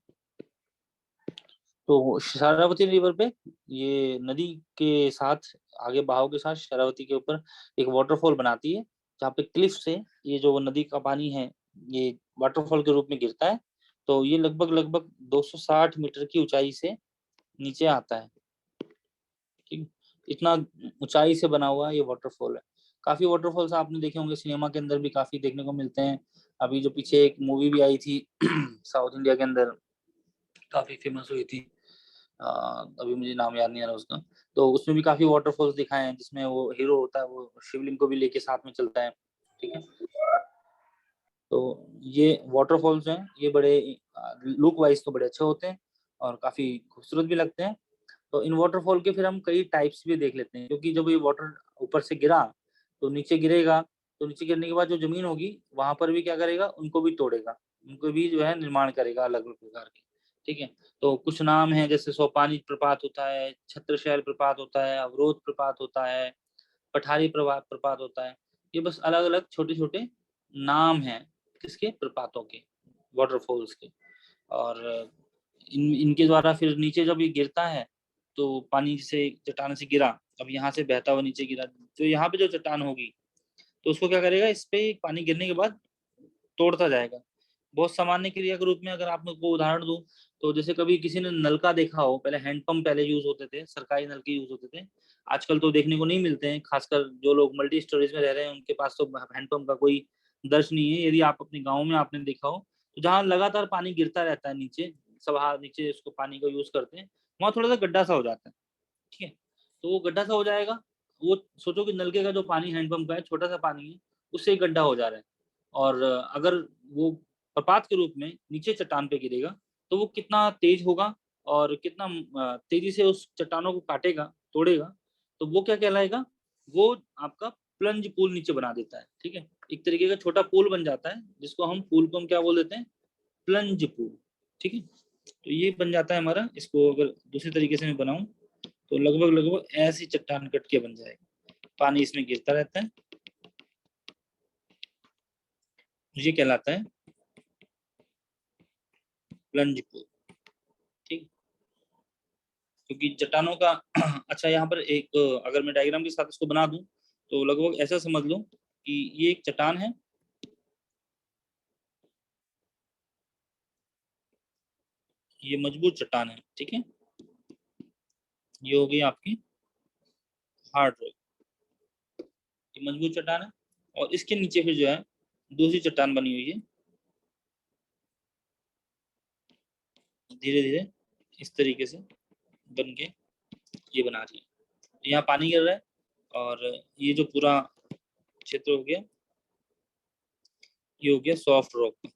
तो शरावती रिवर पे ये नदी के साथ आगे बहाव के साथ शरावती के ऊपर एक वाटरफॉल बनाती है, जहाँ पे क्लिफ से ये जो नदी का पानी है, ये वाटरफॉल के रूप में गिरता है। तो ये लगभग-लगभग 260 मीटर की ऊँचाई से नीचे आता है। ठीक, इतना ऊँचाई से बना हुआ ये वाटरफॉल है। काफ़ी वाटरफॉल्स आपने देखे होंगे सिनेमा के अंदर भी काफ़ी देखने को मिलते हैं। अभी जो पीछे एक मूवी भी आई थी साउथ इंडिया के अंदर काफ़ी फेमस हुई थी। अभी मुझे नाम याद नहीं आ रहा उसका। तो उसमें भी काफ़ी वाटरफॉल्स दिखाए हैं जिसमें वो हीरो होता है, वो शिवलिंग को भी लेके साथ में चलता है। ठीक है? तो ये वाटरफॉल्स हैं, ये बड़े लुक वाइज़ तो बड़े अच्छे होते हैं और काफ़ी खूबसूरत भी लगते हैं। तो इन वाटरफॉल के फिर हम कई टाइप्स भी देख लेते हैं, क्योंकि जब ये वाटर ऊपर से गिरा, तो नीचे गिरेगा, तो नीचे गिरने के बाद जो ज़मीन होगी, वहाँ पर भी क्या करेगा, उनको भी तोड़ेगा, उनको भी जो है निर्माण करेगा अलग-अलग प्रकार के, ठीक है? तो कुछ नाम हैं जैसे सोपानी प्रपात होता है, छत्रशैल प्रपात होता है, अवरोध प्रपात होता है, पठारी प्रपात होता है। ये बस अलग-अलग छोटे-छोटे नाम हैं, किसके? प्रपातों के, वाटरफॉल्स के। और इनके द्वारा फिर नीचे जब ये गिरता है, तो पानी से चट्टान से गिरा, अब यहाँ से बहता हुआ नीचे गिरा, तो यहाँ पे जो चट्टान होगी, तो उसको क्या करेगा, इस पे पानी गिरने के बाद तोड़ता जाएगा। बहुत सामान्य क्रिया के रूप में अगर आपको उदाहरण दूँ, तो जैसे कभी किसी ने नलका देखा हो, पहले हैंडपंप पहले यूज़ होते थे, सरकारी नलके यूज़ होते थे। आजकल तो देखने को नहीं मिलते हैं, खासकर जो लोग मल्टी स्टोरेज में रह रहे हैं, उनके पास तो हैंडपंप का कोई दर्श नहीं है। यदि आप अपने गाँव में आपने देखा हो, तो जहाँ लगातार पानी गिरता रहता है नीचे, सब नीचे उसको पानी को यूज़ करते हैं, वहाँ थोड़ा-सा गड्ढा-सा हो जाता है, ठीक है? तो वो गड्ढा-सा हो जाएगा, वो सोचो कि नलके का जो पानी हैंडपंप का है, छोटा-सा पानी है, उससे एक गड्ढा हो जा रहा है। और अगर वो प्रपात के रूप में नीचे चट्टान पे गिरेगा, तो वो कितना तेज़ होगा और कितना तेज़ी से उस चट्टानों को काटेगा, तोड़ेगा, तो वो क्या कहलाएगा? वो आपका प्लंज पूल नीचे बना देता है, ठीक है? एक तरीके का छोटा पूल बन जाता है, जिसको हम पूल को हम क्या बोल देते हैं? प्लंज पूल, ठीक है? तो ये बन जाता है हमारा, इसको अगर दूसरे तरीके से मैं बनाऊँ, तो लगभग-लगभग ऐसी चट्टान कट के बन जाएगा। पानी इसमें गिरता रहता है, ये कहलाता है प्लंज पूल, ठीक? क्योंकि चट्टानों का अच्छा यहाँ पर एक अगर मैं डायग्राम के साथ इसको बना दूँ, तो लगभग ऐसा समझ लो कि ये एक चट्टान है, ये मजबूत चट्टान है, ठीक है? ये हो गई आपकी हार्ड रॉक, ये मजबूत चट्टान है और इसके नीचे फिर जो है दूसरी चट्टान बनी हुई है, धीरे-धीरे इस तरीके से बन के ये बना रही है। यहाँ पानी गिर रहा है और ये जो पूरा क्षेत्र हो गया, ये हो गया सॉफ्ट रॉक,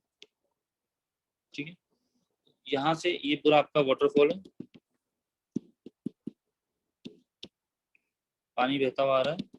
ठीक है? यहाँ से ये पूरा आपका वाटरफॉल है, पानी बहता हुआ आ रहा है।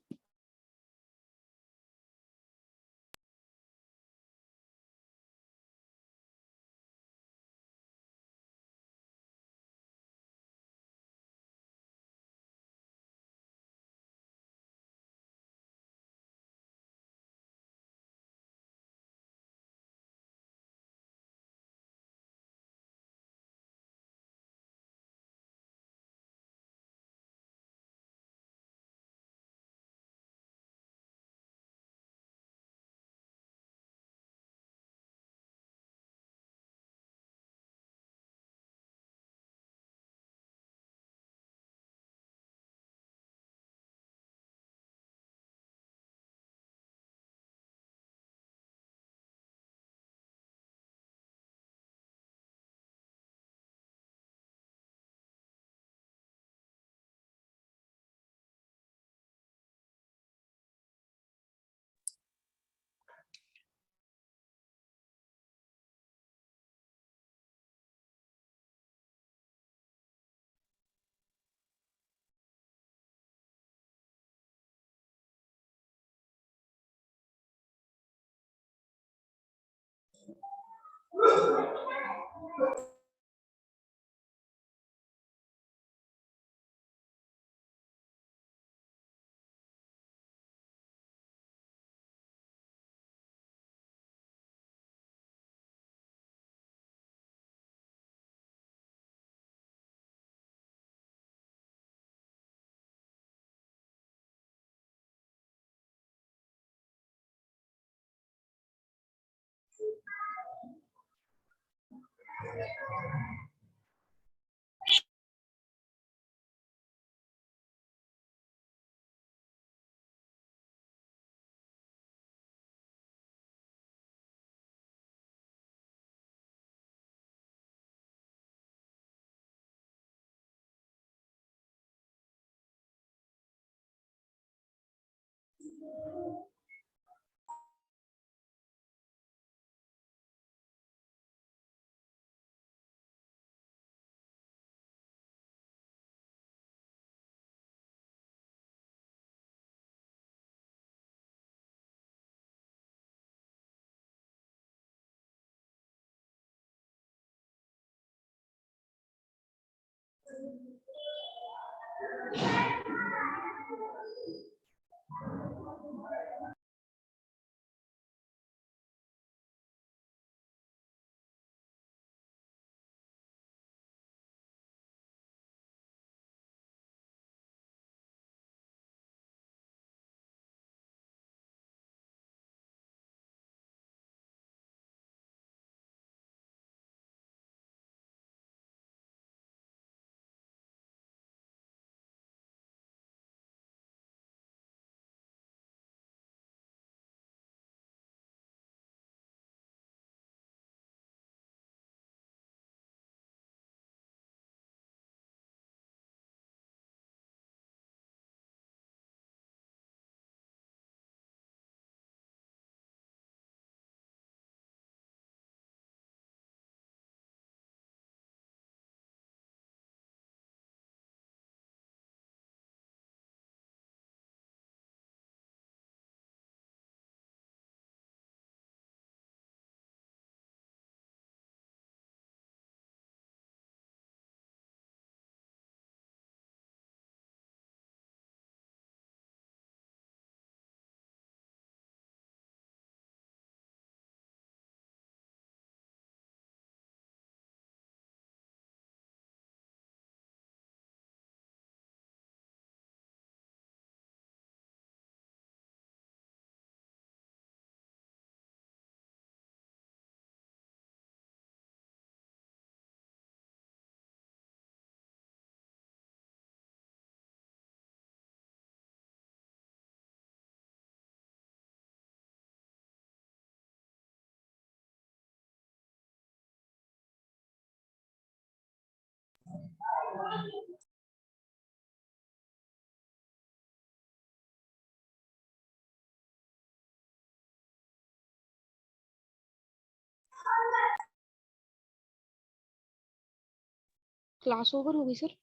क्लास ओवर हो गई सर?